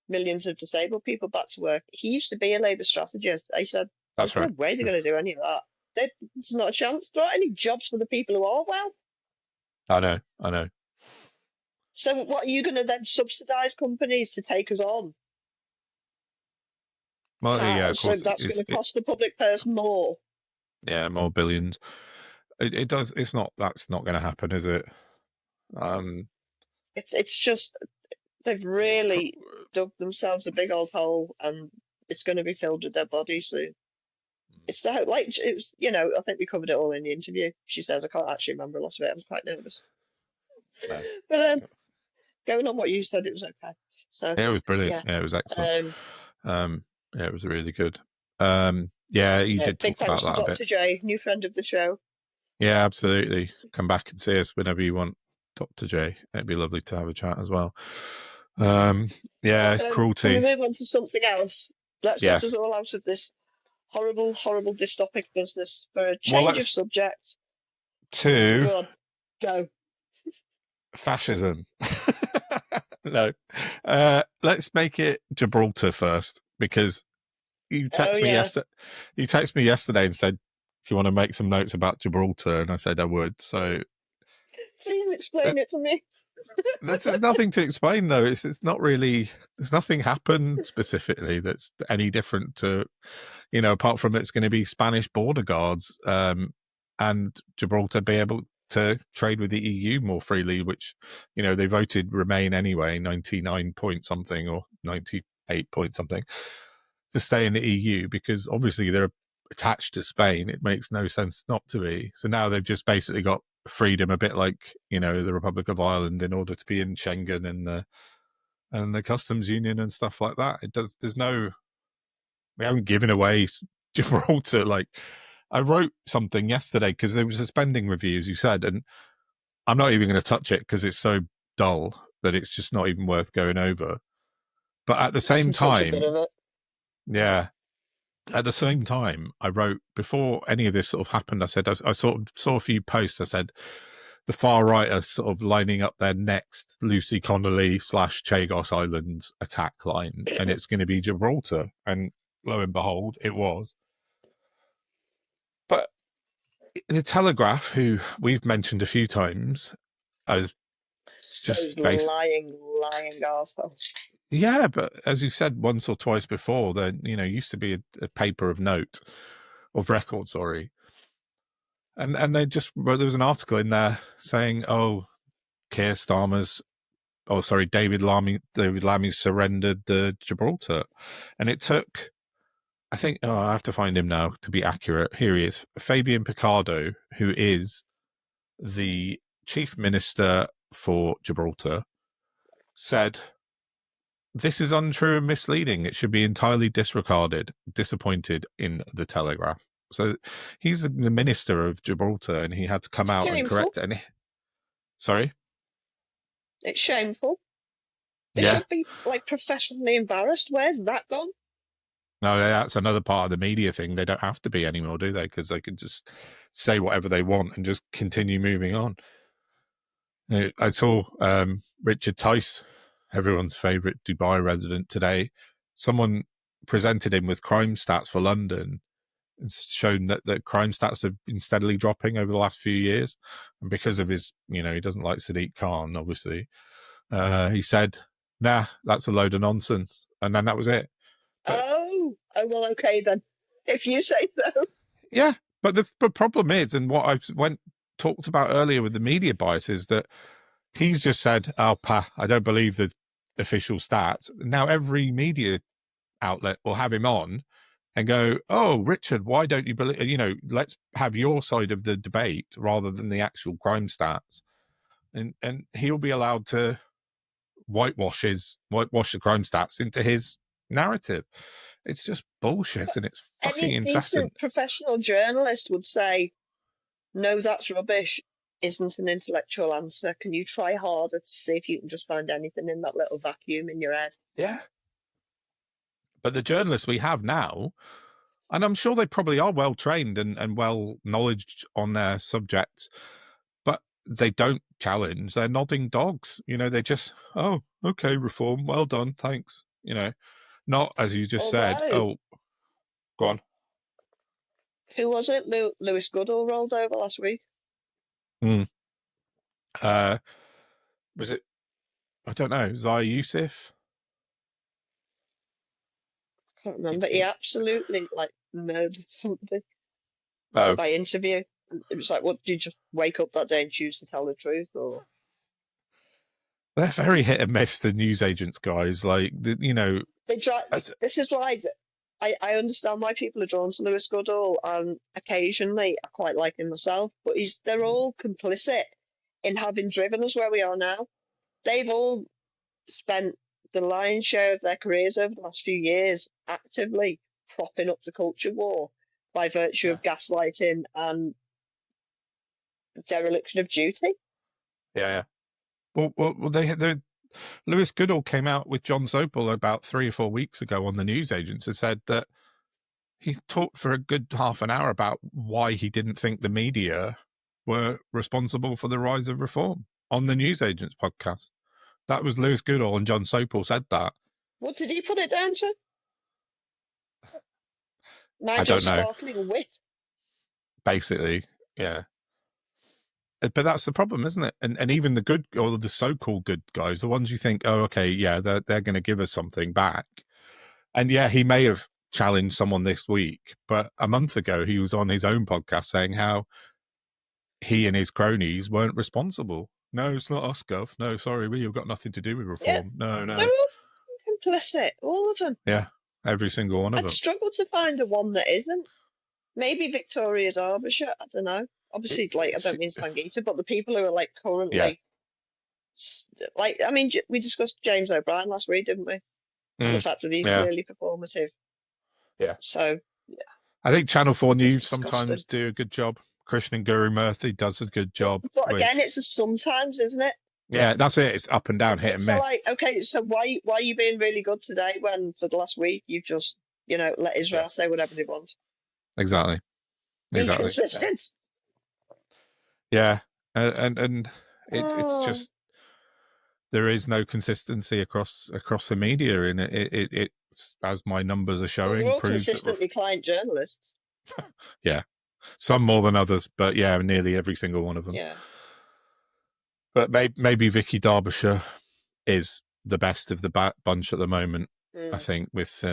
millions of disabled people back to work. He used to be a Labour strategist. I said, that's right. No way they're going to do any of that. There's not a chance. There aren't any jobs for the people who are well. I know. So what, are you going to then subsidise companies to take us on? Well, yeah, of so course. That's going to cost the public purse more. Yeah, more billions. It does. It's not. That's not going to happen, is it? It's just they've really dug themselves a big old hole, and it's going to be filled with their bodies soon. It's I think we covered it all in the interview. She says, I can't actually remember a lot of it. I was quite nervous. No. But going on what you said, it was okay. So yeah, it was brilliant. Yeah, it was excellent. Yeah, it was really good. You did talk about that a bit. Dr. J, new friend of the show. Yeah, absolutely. Come back and see us whenever you want, Dr. J. It'd be lovely to have a chat as well. Yeah, Can we cruelty. move on to something else? Let's get us Yes. all out of this horrible, horrible dystopic business for a Well, change of let's subject. to Go on, go. fascism. No. Let's make it Gibraltar first, because you Oh texted me yeah, yesterday. You texted me yesterday and said, "Do you want to make some notes about Gibraltar?" And I said I would. So please explain it to me. there's nothing to explain, though. It's not really. There's nothing happened specifically that's any different to, apart from it's going to be Spanish border guards, and Gibraltar be able to trade with the EU more freely, which, they voted Remain anyway, 99 point something or 98 point something, to stay in the EU, because obviously they're attached to Spain. It makes no sense not to be. So now they've just basically got freedom, a bit like, the Republic of Ireland, in order to be in Schengen and the customs union and stuff like that. We haven't given away Gibraltar. Like, I wrote something yesterday because there was suspending reviews, you said, and I'm not even going to touch it because it's so dull that it's just not even worth going over. But at the I same can touch a bit time, of it. yeah, at the same time, I wrote, before any of this sort of happened, I said, I sort of saw a few posts. I said, the far right are sort of lining up their next Lucy Connolly / Chagos Islands attack line, and it's going to be Gibraltar. And lo and behold, it was. But the Telegraph, who we've mentioned a few times, as just Those lying arseholes. yeah, but as you said once or twice before, there used to be a paper of note, of record, sorry, and they just there was an article in there saying, oh, Keir Starmer's, oh sorry, David Lammy surrendered the Gibraltar, and it took, I think, I have to find him now to be accurate. Here he is, Fabian Picardo, who is the chief minister for Gibraltar, said, this is untrue and misleading. It should be entirely disregarded. Disappointed in the Telegraph. So he's the minister of Gibraltar, and he had to come out and correct it. Sorry? It's shameful. They Yeah. should be professionally embarrassed. Where's that gone? No, that's another part of the media thing. They don't have to be anymore, do they? Because they can just say whatever they want and just continue moving on. I saw Richard Tice, everyone's favourite Dubai resident, today. Someone presented him with crime stats for London. It's shown that crime stats have been steadily dropping over the last few years. And because of his, he doesn't like Sadiq Khan, obviously. He said, nah, that's a load of nonsense. And then that was it. But, well, okay then, if you say so. Yeah, but the problem is, and what I talked about earlier with the media bias, is that he's just said, oh, I don't believe the official stats. Now every media outlet will have him on and go, oh, Richard, why don't you believe, let's have your side of the debate rather than the actual crime stats. And he'll be allowed to whitewash the crime stats into his narrative. It's just bullshit, and it's fucking Any incessant. decent professional journalist would say, no, that's rubbish, isn't an intellectual answer. Can you try harder to see if you can just find anything in that little vacuum in your head? Yeah. But the journalists we have now, and I'm sure they probably are well trained and well knowledged on their subjects, but they don't challenge. They're nodding dogs. They just, oh, okay, reform, well done, thanks. Not, as you just said, oh, go on. Who was it? Lewis Goodall rolled over last week. Was it? I don't know. Zai Yusuf? I can't remember. He absolutely murdered somebody Oh, by interview. It was like, what, did you just wake up that day and choose to tell the truth, or? they're very hit and miss, the newsagents guys. They try. This is why I understand why people are drawn to Lewis Goodall, and occasionally I quite like him myself. But they're all complicit in having driven us where we are now. They've all spent the lion's share of their careers over the last few years actively propping up the culture war by virtue of gaslighting and dereliction of duty. Yeah. Well, Lewis Goodall came out with John Sopel about 3 or 4 weeks ago on the newsagents and said that he talked for a good half an hour about why he didn't think the media were responsible for the rise of reform on the newsagents podcast. That was Lewis Goodall, and John Sopel said that. What did he put it down to? I don't know. Sparkling wit. Basically, yeah. But that's the problem, isn't it? And even the good, or the so-called good guys, the ones you think, oh, okay, yeah, they're going to give us something back. And yeah, he may have challenged someone this week, but a month ago he was on his own podcast saying how he and his cronies weren't responsible. No, it's not us, Gov. No, sorry, we've got nothing to do with reform. Yeah. No. They're all complicit, all of them. Yeah, every single one of them. I'd struggle to find a one that isn't. Maybe Victoria's Arbiter, I don't know. Obviously, I don't mean Sangita, but the people who are currently, we discussed James O'Brien last week, didn't we? And the fact that he's clearly performative. Yeah. So, yeah. I think Channel 4 News sometimes do a good job. Krishnan Guru Murthy does a good job. But again, it's a sometimes, isn't it? Yeah, that's it. It's up and down, hit and miss. Okay, so why are you being really good today when for the last week you just, let Israel say whatever they want? Exactly. Be consistent. Yeah, and it's just there is no consistency across the media, and it as my numbers are showing, we're all proves consistently client journalists. Yeah, some more than others, but yeah, nearly every single one of them. Yeah. But maybe Vicky Derbyshire is the best of the bunch at the moment. I think with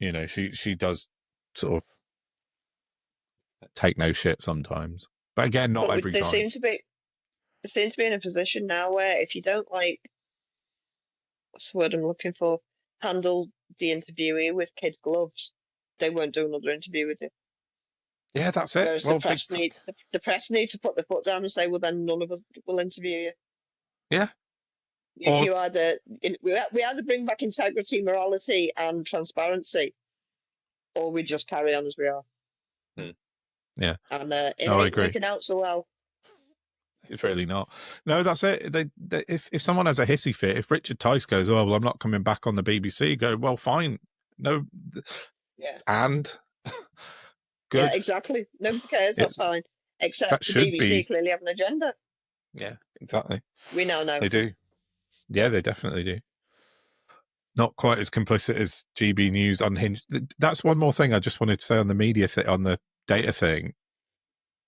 she does sort of take no shit sometimes. But again, not every time. They seem to be in a position now where if you don't what's the word I'm looking for, handle the interviewee with kid gloves, they won't do another interview with you. Yeah, that's it. Whereas the press need to put their foot down and say, well, then none of us will interview you. Yeah. We either bring back integrity, morality, and transparency, or we just carry on as we are. Yeah. And it I ain't agree. working out so well. It's really not. No, that's it. If someone has a hissy fit, if Richard Tice goes, oh, well, I'm not coming back on the BBC, go, well, fine. No. Yeah. And good. Yeah, exactly. Nobody cares. That's fine. Except the BBC clearly have an agenda. Yeah, exactly. We now know. They do. Yeah, they definitely do. Not quite as complicit as GB News unhinged. That's one more thing I just wanted to say on the media on the data thing.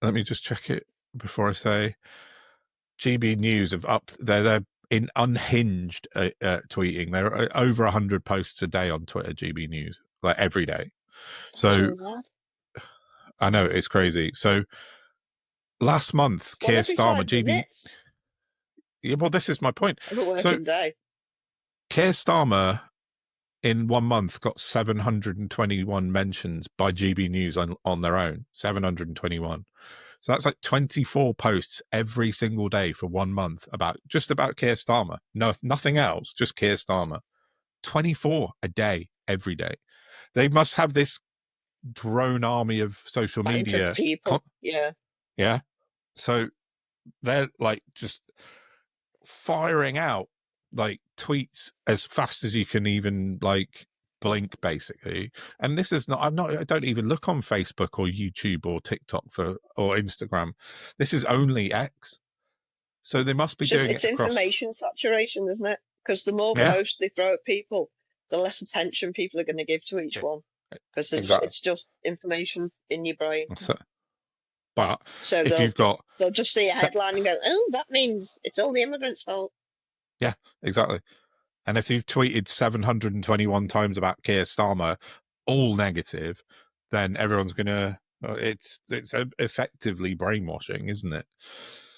Let me just check it before I say. GB News have they're in unhinged tweeting. There are over 100 posts a day on Twitter. GB News, every day. So I know it's crazy. So last month, Keir Starmer, GB. Yeah, well, this is my point. So Keir Starmer in 1 month got 721 mentions by GB News on their own. 721. So that's 24 posts every single day for 1 month about Keir Starmer. No, nothing else, just Keir Starmer. 24 a day, every day. They must have this drone army of social media people. Yeah. Yeah. So they're just firing out tweets as fast as you can even blink, basically. And this is I don't even look on Facebook or YouTube or TikTok or Instagram. This is only X. So they must be doing it. It's information saturation, isn't it? Because the more posts they throw at people, the less attention people are going to give to each one. Because it's just information in your brain. But if you've got... They'll just see a headline and go, oh, that means it's all the immigrants' fault. Yeah, exactly. And if you've tweeted 721 times about Keir Starmer, all negative, then everyone's going to... It's effectively brainwashing, isn't it?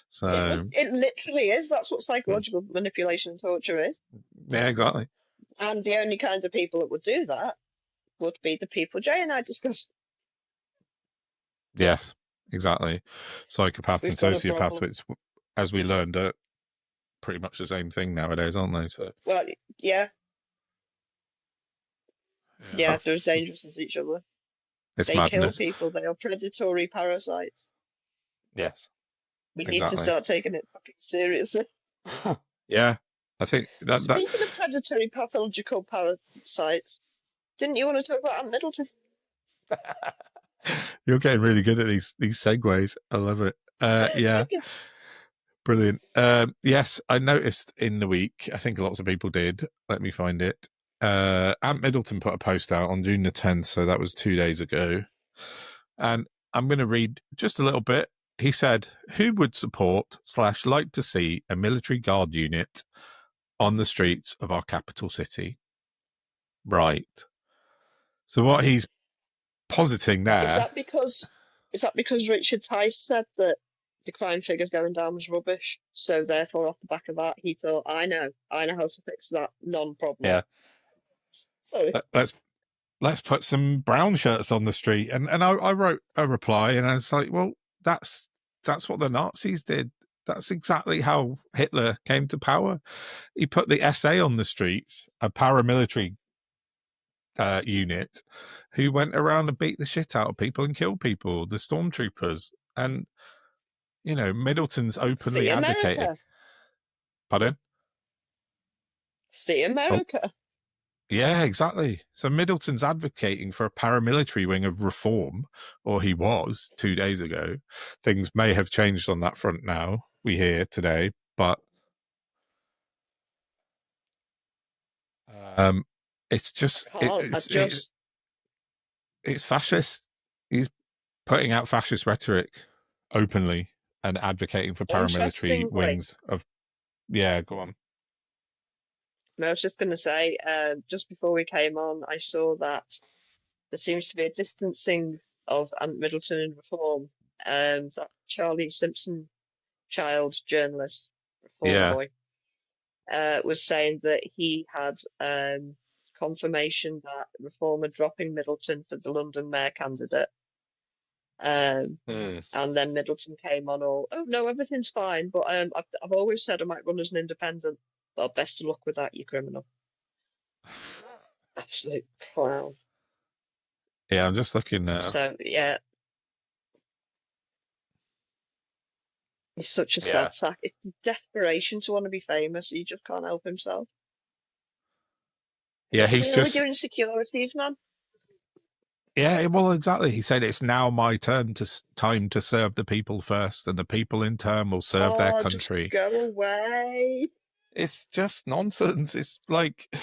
So it literally is. That's what psychological manipulation and torture is. Yeah, exactly. And the only kinds of people that would do that would be the people Jay and I discussed. Yes, exactly. Psychopaths and sociopaths, which, as we learned, are pretty much the same thing nowadays, aren't they? So well, yeah, they're as dangerous as each other. They madness. Kill people. They are predatory parasites. Yes. We need to start taking it fucking seriously. Yeah. I think that Speaking of predatory pathological parasites, didn't you want to talk about Aunt Middleton? you're getting really good at these segues. I love it. Yeah, brilliant. Yes, I noticed in the week. I think lots of people did. Let me find it. Aunt Middleton put a post out on June the 10th, so that was 2 days ago. And I'm going to read just a little bit. He said, "Who would support / like to see a military guard unit on the streets of our capital city?" Right. So what he's positing there. Is that because Richard Tice said that the crime figures going down was rubbish? So therefore, off the back of that, he thought, I know how to fix that non-problem. Yeah. Sorry. Let's put some brown shirts on the street. And I wrote a reply, and I was like, well, that's what the Nazis did. That's exactly how Hitler came to power. He put the SA on the streets, a paramilitary unit, who went around and beat the shit out of people and killed people, the stormtroopers. And, you know, Middleton's openly advocating. Pardon? See America. Oh. Yeah, exactly. So Middleton's advocating for a paramilitary wing of reform, or he was 2 days ago. Things may have changed on that front now, we hear today, but it's just it's fascist. He's putting out fascist rhetoric openly and advocating for paramilitary wings of. Yeah, go on. No, I was just going to say, just before we came on, I saw that there seems to be a distancing of Aunt Middleton in reform. That Charlie Simpson child journalist, reform boy, was saying that he had confirmation that Reform are dropping Middleton for the London mayor candidate. And then Middleton came on oh no, everything's fine, but I've always said I might run as an independent. Well, best of luck with that, you criminal. Absolute clown. Yeah, I'm just looking now. So, yeah. He's such a sad sack. It's desperation to want to be famous. He just can't help himself. Yeah, he's just doing securities, man. Yeah, well, exactly. He said it's now my time to serve the people first, and the people in turn will serve their country. Just go away. It's just nonsense. It's like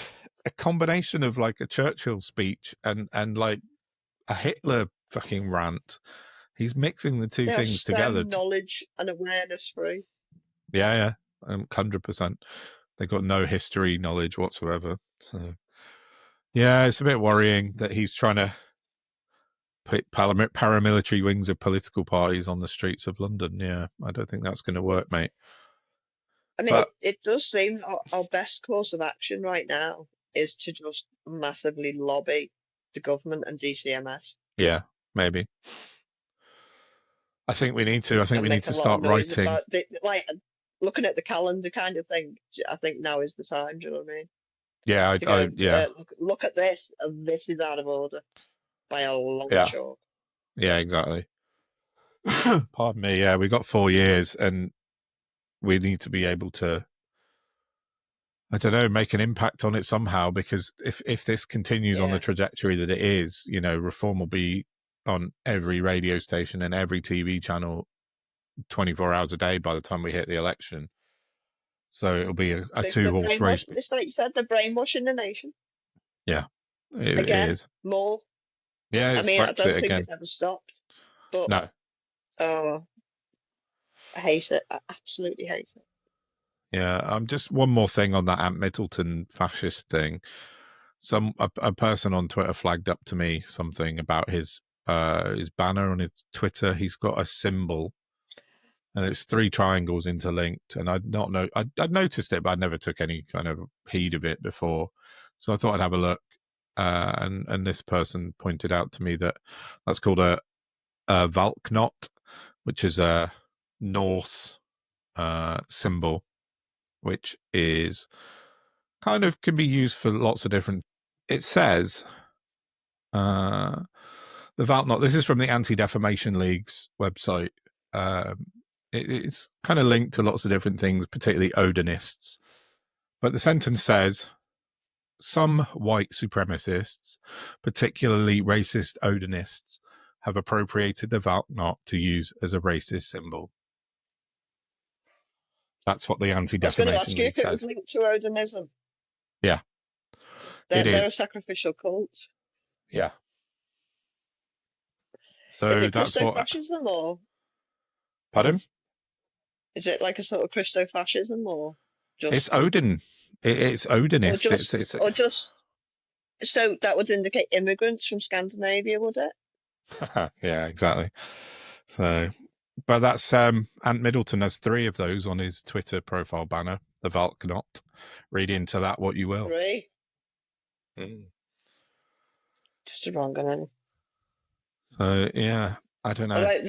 a combination of like a Churchill speech and like a Hitler fucking rant. He's mixing the two things together. Knowledge and awareness free. Yeah, 100%. They've got no history knowledge whatsoever. So, yeah, it's a bit worrying that he's trying to put paramilitary wings of political parties on the streets of London. Yeah, I don't think that's going to work, mate. I mean, it does seem our best course of action right now is to just massively lobby the government and DCMS. Yeah, maybe. I think we need to. I think we need to start writing. Like looking at the calendar kind of thing. I think now is the time. Do you know what I mean? Yeah, yeah. Look at this, and this is out of order by a long chalk. Yeah, exactly. Pardon me. Yeah, we got 4 years, and we need to be able to, I don't know, make an impact on it somehow. Because if this continues on the trajectory that it is, you know, reform will be on every radio station and every TV channel 24 hours a day by the time we hit the election. So it'll be a 2-horse race. It's like you said, they're brainwashing the nation. Yeah, it is. More. Yeah, I mean, I don't think it's ever stopped. But, no. I hate it. I absolutely hate it. Yeah, just one more thing on that Aunt Middleton fascist thing. A person on Twitter flagged up to me something about his banner on his Twitter. He's got a symbol, and it's 3 triangles interlinked. And I'd noticed it, but I never took any kind of heed of it before. So I thought I'd have a look. And this person pointed out to me that that's called a Valknot, which is a Norse symbol, which is kind of can be used for lots of different. It says the Valknot. This is from the Anti-Defamation League's website. It's kind of linked to lots of different things, particularly Odinists. But the sentence says, some white supremacists, particularly racist Odinists, have appropriated the Valknot to use as a racist symbol. That's what the I was going to Anti-Defamation ask you League if it was says. linked to Odinism. Yeah, They're a is. sacrificial cult. Yeah. So Is it that's what. Christo-fascism or? Pardon? Is it like a sort of Christo-fascism or just? It's Odin. It's Odinist. Or just. So that would indicate immigrants from Scandinavia, would it? Yeah, exactly. So, but that's Ant Middleton has 3 of those on his Twitter profile banner. The Valknot. Read into that what you will. 3. Mm. Just a wrong one. So yeah, I don't know.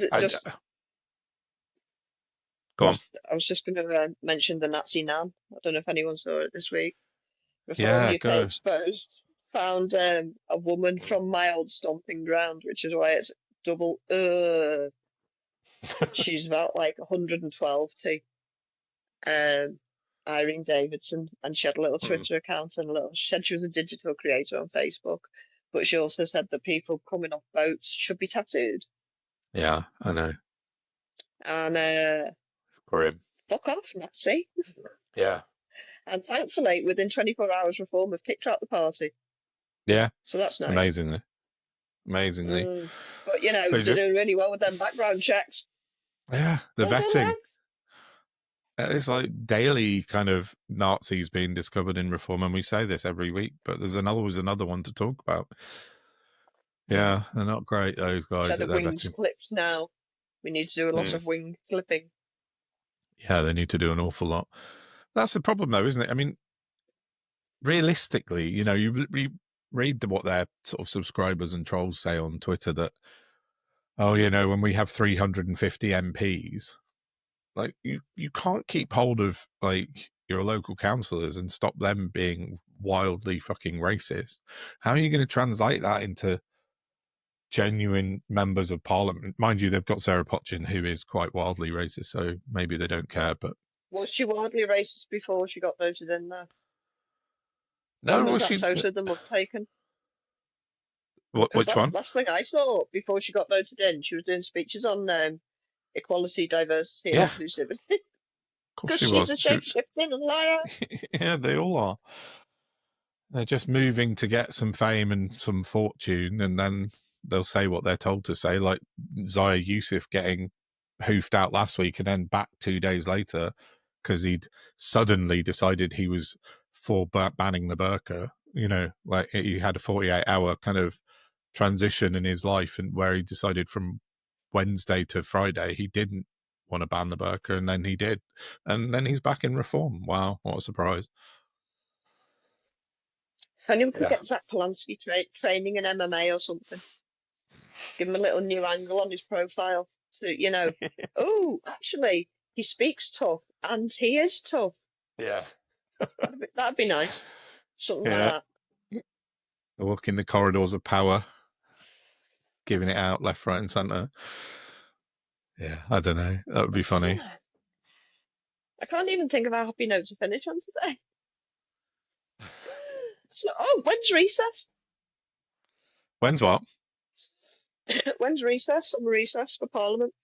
Go on. I was just going to mention the Nazi Nan. I don't know if anyone saw it this week. Reform Yeah, UK go. Exposed found a woman from my old stomping ground, which is why it's double. She's about like 112 T. Irene Davidson, and she had a little Twitter account and she said she was a digital creator on Facebook, but she also said that people coming off boats should be tattooed. Yeah, I know. And Grim. fuck off, Nazi. Yeah. And thankfully, within 24 hours, Reform have kicked her out the party. Yeah. So that's nice. Amazingly. But, they're doing really well with them background checks. Yeah, the vetting. It's like daily kind of Nazis being discovered in Reform, and we say this every week, but there's always another one to talk about. Yeah, they're not great, those guys. Instead of wings clipped now, we need to do a lot of wing clipping. Yeah, they need to do an awful lot. That's the problem, though, isn't it? I mean, realistically, you read what their sort of subscribers and trolls say on Twitter that, when we have 350 MPs, like you can't keep hold of like your local councillors and stop them being wildly fucking racist. How are you going to translate that into genuine members of parliament? Mind you, they've got Sarah Potchin, who is quite wildly racist, so maybe they don't care. But was she wildly racist before she got voted in there? No, was that photo of them taken? Which one? Last thing I saw before she got voted in, she was doing speeches on equality, diversity, and inclusivity. Because she's a shape-shifting liar. Yeah, they all are. They're just moving to get some fame and some fortune, and then they'll say what they're told to say, like Zaya Yusuf getting hoofed out last week and then back 2 days later because he'd suddenly decided he was for banning the burqa. Like he had a 48-hour kind of transition in his life, and where he decided from Wednesday to Friday he didn't want to ban the burqa, and then he did, and then he's back in Reform. Wow, what a surprise. If anyone could get Zach Polanski training in MMA or something, give him a little new angle on his profile to, oh, actually, he speaks tough and he is tough. Yeah. That'd be nice. Something like that. Walking the corridors of power, giving it out left, right, and centre. Yeah, I don't know. That would be funny. I can't even think of a happy note to finish on today. So, when's recess? When's what? When's recess? Summer recess for Parliament?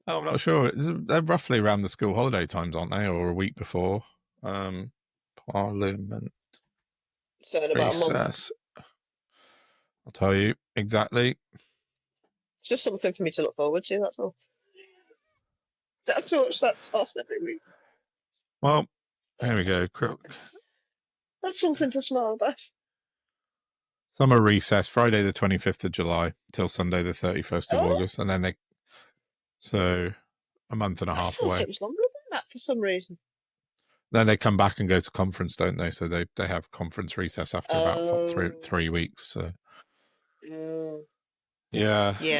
Oh, I'm not sure. They're roughly around the school holiday times, aren't they? Or a week before. Parliament. So in about a month. I'll tell you exactly. It's just something for me to look forward to, that's all. That's to watch that toss every week. Well, there we go. That's something to smile about. Summer recess, Friday the 25th of July till Sunday the 31st of August, and then so a month and a half away. It was longer than that for some reason. Then they come back and go to conference, don't they? So they have conference recess after about 3 weeks. So yeah.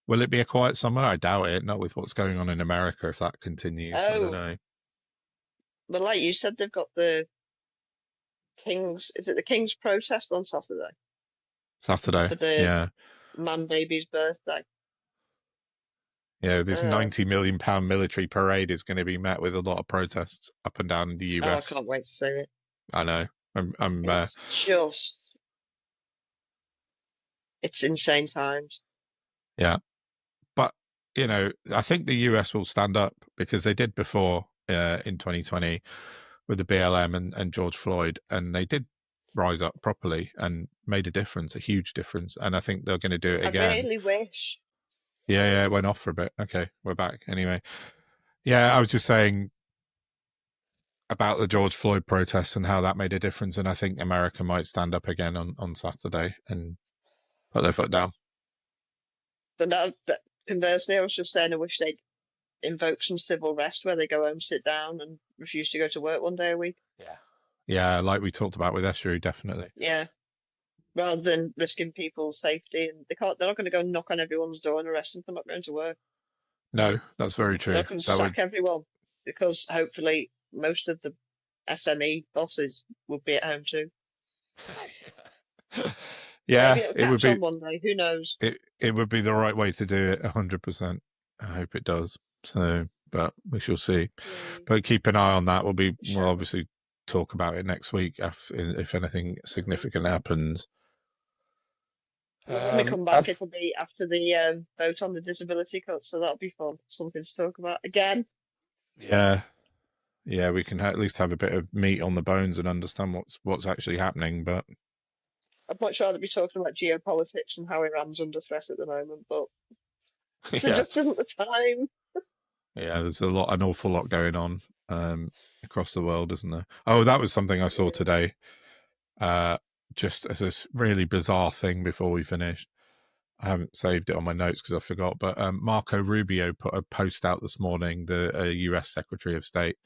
Will it be a quiet summer? I doubt it. Not with what's going on in America. If that continues, I don't know. But like you said, they've got the King's. Is it the King's protest on Saturday? For the man baby's birthday. This £90 million military parade is going to be met with a lot of protests up and down the US. I can't wait to see it. I know. It's insane times. Yeah. But, I think the US will stand up because they did before in 2020 with the BLM and George Floyd, and they did rise up properly and made a difference, a huge difference. And I think they're going to do it again. I really wish. Yeah, it went off for a bit. Okay, we're back. Anyway. Yeah, I was just saying about the George Floyd protests and how that made a difference. And I think America might stand up again on Saturday and put their foot down. But now, conversely, I was just saying I wish they'd invoke some civil rest where they go home, sit down, and refuse to go to work one day a week. Yeah, like we talked about with Esru, definitely. Yeah, rather than risking people's safety, and they're not going to go knock on everyone's door and arrest them for not going to work. No, that's very true. They're going to sack everyone because hopefully most of the SME bosses will be at home too. Yeah, it would be one day. Who knows? It would be the right way to do it, 100%. I hope it does. So, but we shall see. But keep an eye on that. We'll obviously talk about it next week if anything significant happens. When we come back, it'll be after the vote on the disability cut, so that'll be fun. Something to talk about again. Yeah, we can at least have a bit of meat on the bones and understand what's actually happening. But I'd much rather be talking about geopolitics and how Iran's under threat at the moment, but there just isn't the time. Yeah, there's an awful lot going on across the world, isn't there? Oh, that was something I saw today. Just as this really bizarre thing before we finished. I haven't saved it on my notes because I forgot, but Marco Rubio put a post out this morning, the US Secretary of State,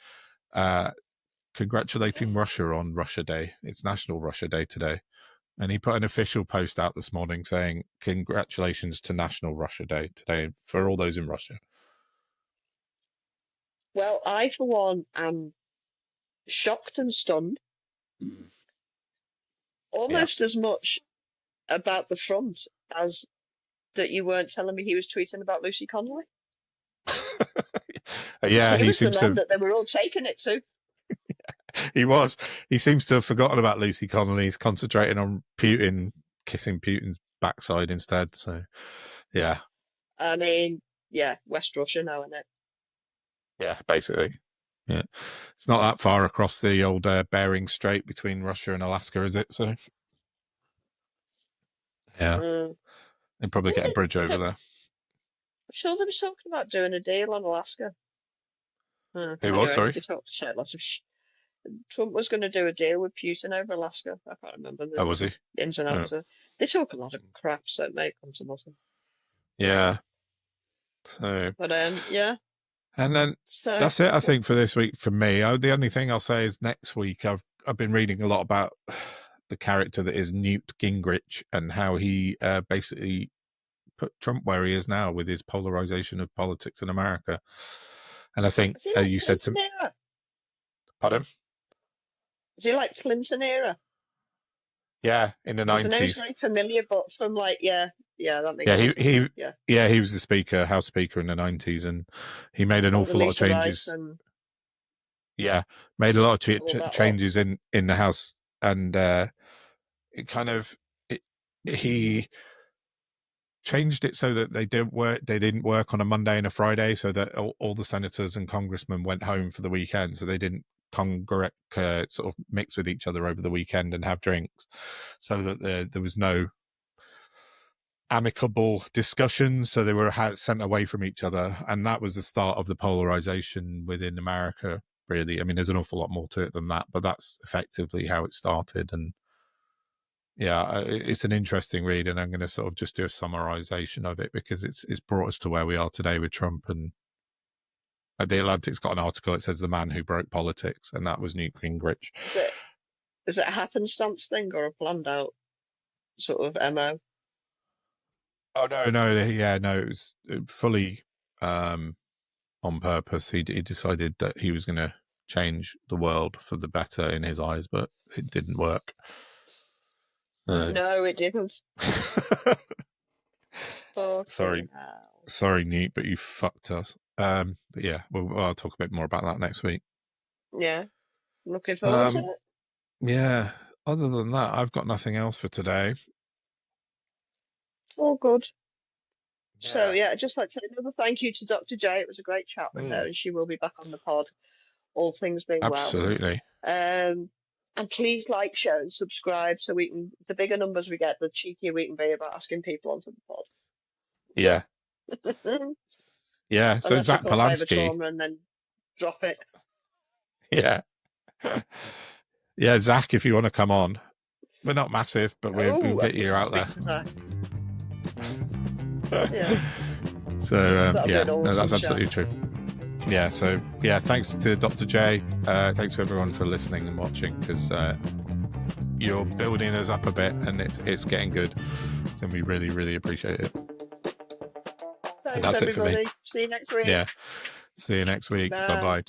congratulating Russia on Russia Day. It's National Russia Day today. And he put an official post out this morning saying, congratulations to National Russia Day today for all those in Russia. Well, I, for one, am shocked and stunned. Almost as much about the front as that you weren't telling me he was tweeting about Lucy Connolly. Yeah, he seems to that they were all taking it to. He was. He seems to have forgotten about Lucy Connolly. He's concentrating on Putin, kissing Putin's backside instead. So, yeah. I mean, yeah, West Russia now, isn't it? Yeah, basically. Yeah, it's not that far across the old Bering Strait between Russia and Alaska, is it? So, yeah, they'd probably get a bridge over there. I'm sure they were talking about doing a deal on Alaska. Who was, sorry? Trump was going to do a deal with Putin over Alaska. I can't remember the was he? ins and outs. They talk a lot of crap, so it may come to nothing. Yeah. So. But yeah. And then that's it, I think, for this week for me. The only thing I'll say is next week I've been reading a lot about the character that is Newt Gingrich and how he basically put Trump where he is now with his polarization of politics in America. And I think you said some. Pardon? Is he like Clinton era? Yeah, in the 90s. The name's very familiar, but from that makes sense. He was the House Speaker in the 90s, and he made an awful lot of changes. Made a lot of changes in the House, and he changed it so that they didn't work on a Monday and a Friday, so that all the senators and congressmen went home for the weekend, so they didn't sort of mix with each other over the weekend and have drinks, so that there was no amicable discussions, so they were sent away from each other, and that was the start of the polarization within America, really. I mean, there's an awful lot more to it than that, but that's effectively how it started. And yeah, it's an interesting read, and I'm going to sort of just do a summarization of it because it's brought us to where we are today with Trump. And The Atlantic's got an article. It says the man who broke politics, and that was Newt Gingrich. Is it a happenstance thing or a planned out sort of MO? Oh no, it was fully on purpose. He decided that he was going to change the world for the better in his eyes, but it didn't work. No, it didn't. Sorry. Sorry, Newt, but you fucked us. But yeah, I'll talk a bit more about that next week. Yeah. Looking forward to it. Yeah. Other than that, I've got nothing else for today. All good. So yeah, I'd just like to say another thank you to Dr. J. It was a great chat with her, and she will be back on the pod, all things being Absolutely. well. And please like, share, and subscribe so we can. The bigger numbers we get, the cheekier we can be about asking people onto the pod. Yeah. Yeah. So Unless, Zach of course, I have a Polanski. trauma and then drop it. Yeah. Yeah, Zach, if you want to come on. We're not massive, but we'll get you out there. Yeah. So, yeah, no, that's absolutely true. Yeah, so, yeah, thanks to Dr. J. Thanks to everyone for listening and watching, because you're building us up a bit, and it's getting good. So we really, really appreciate it. Thanks, everybody. See you next week. Yeah. See you next week. Bye-bye.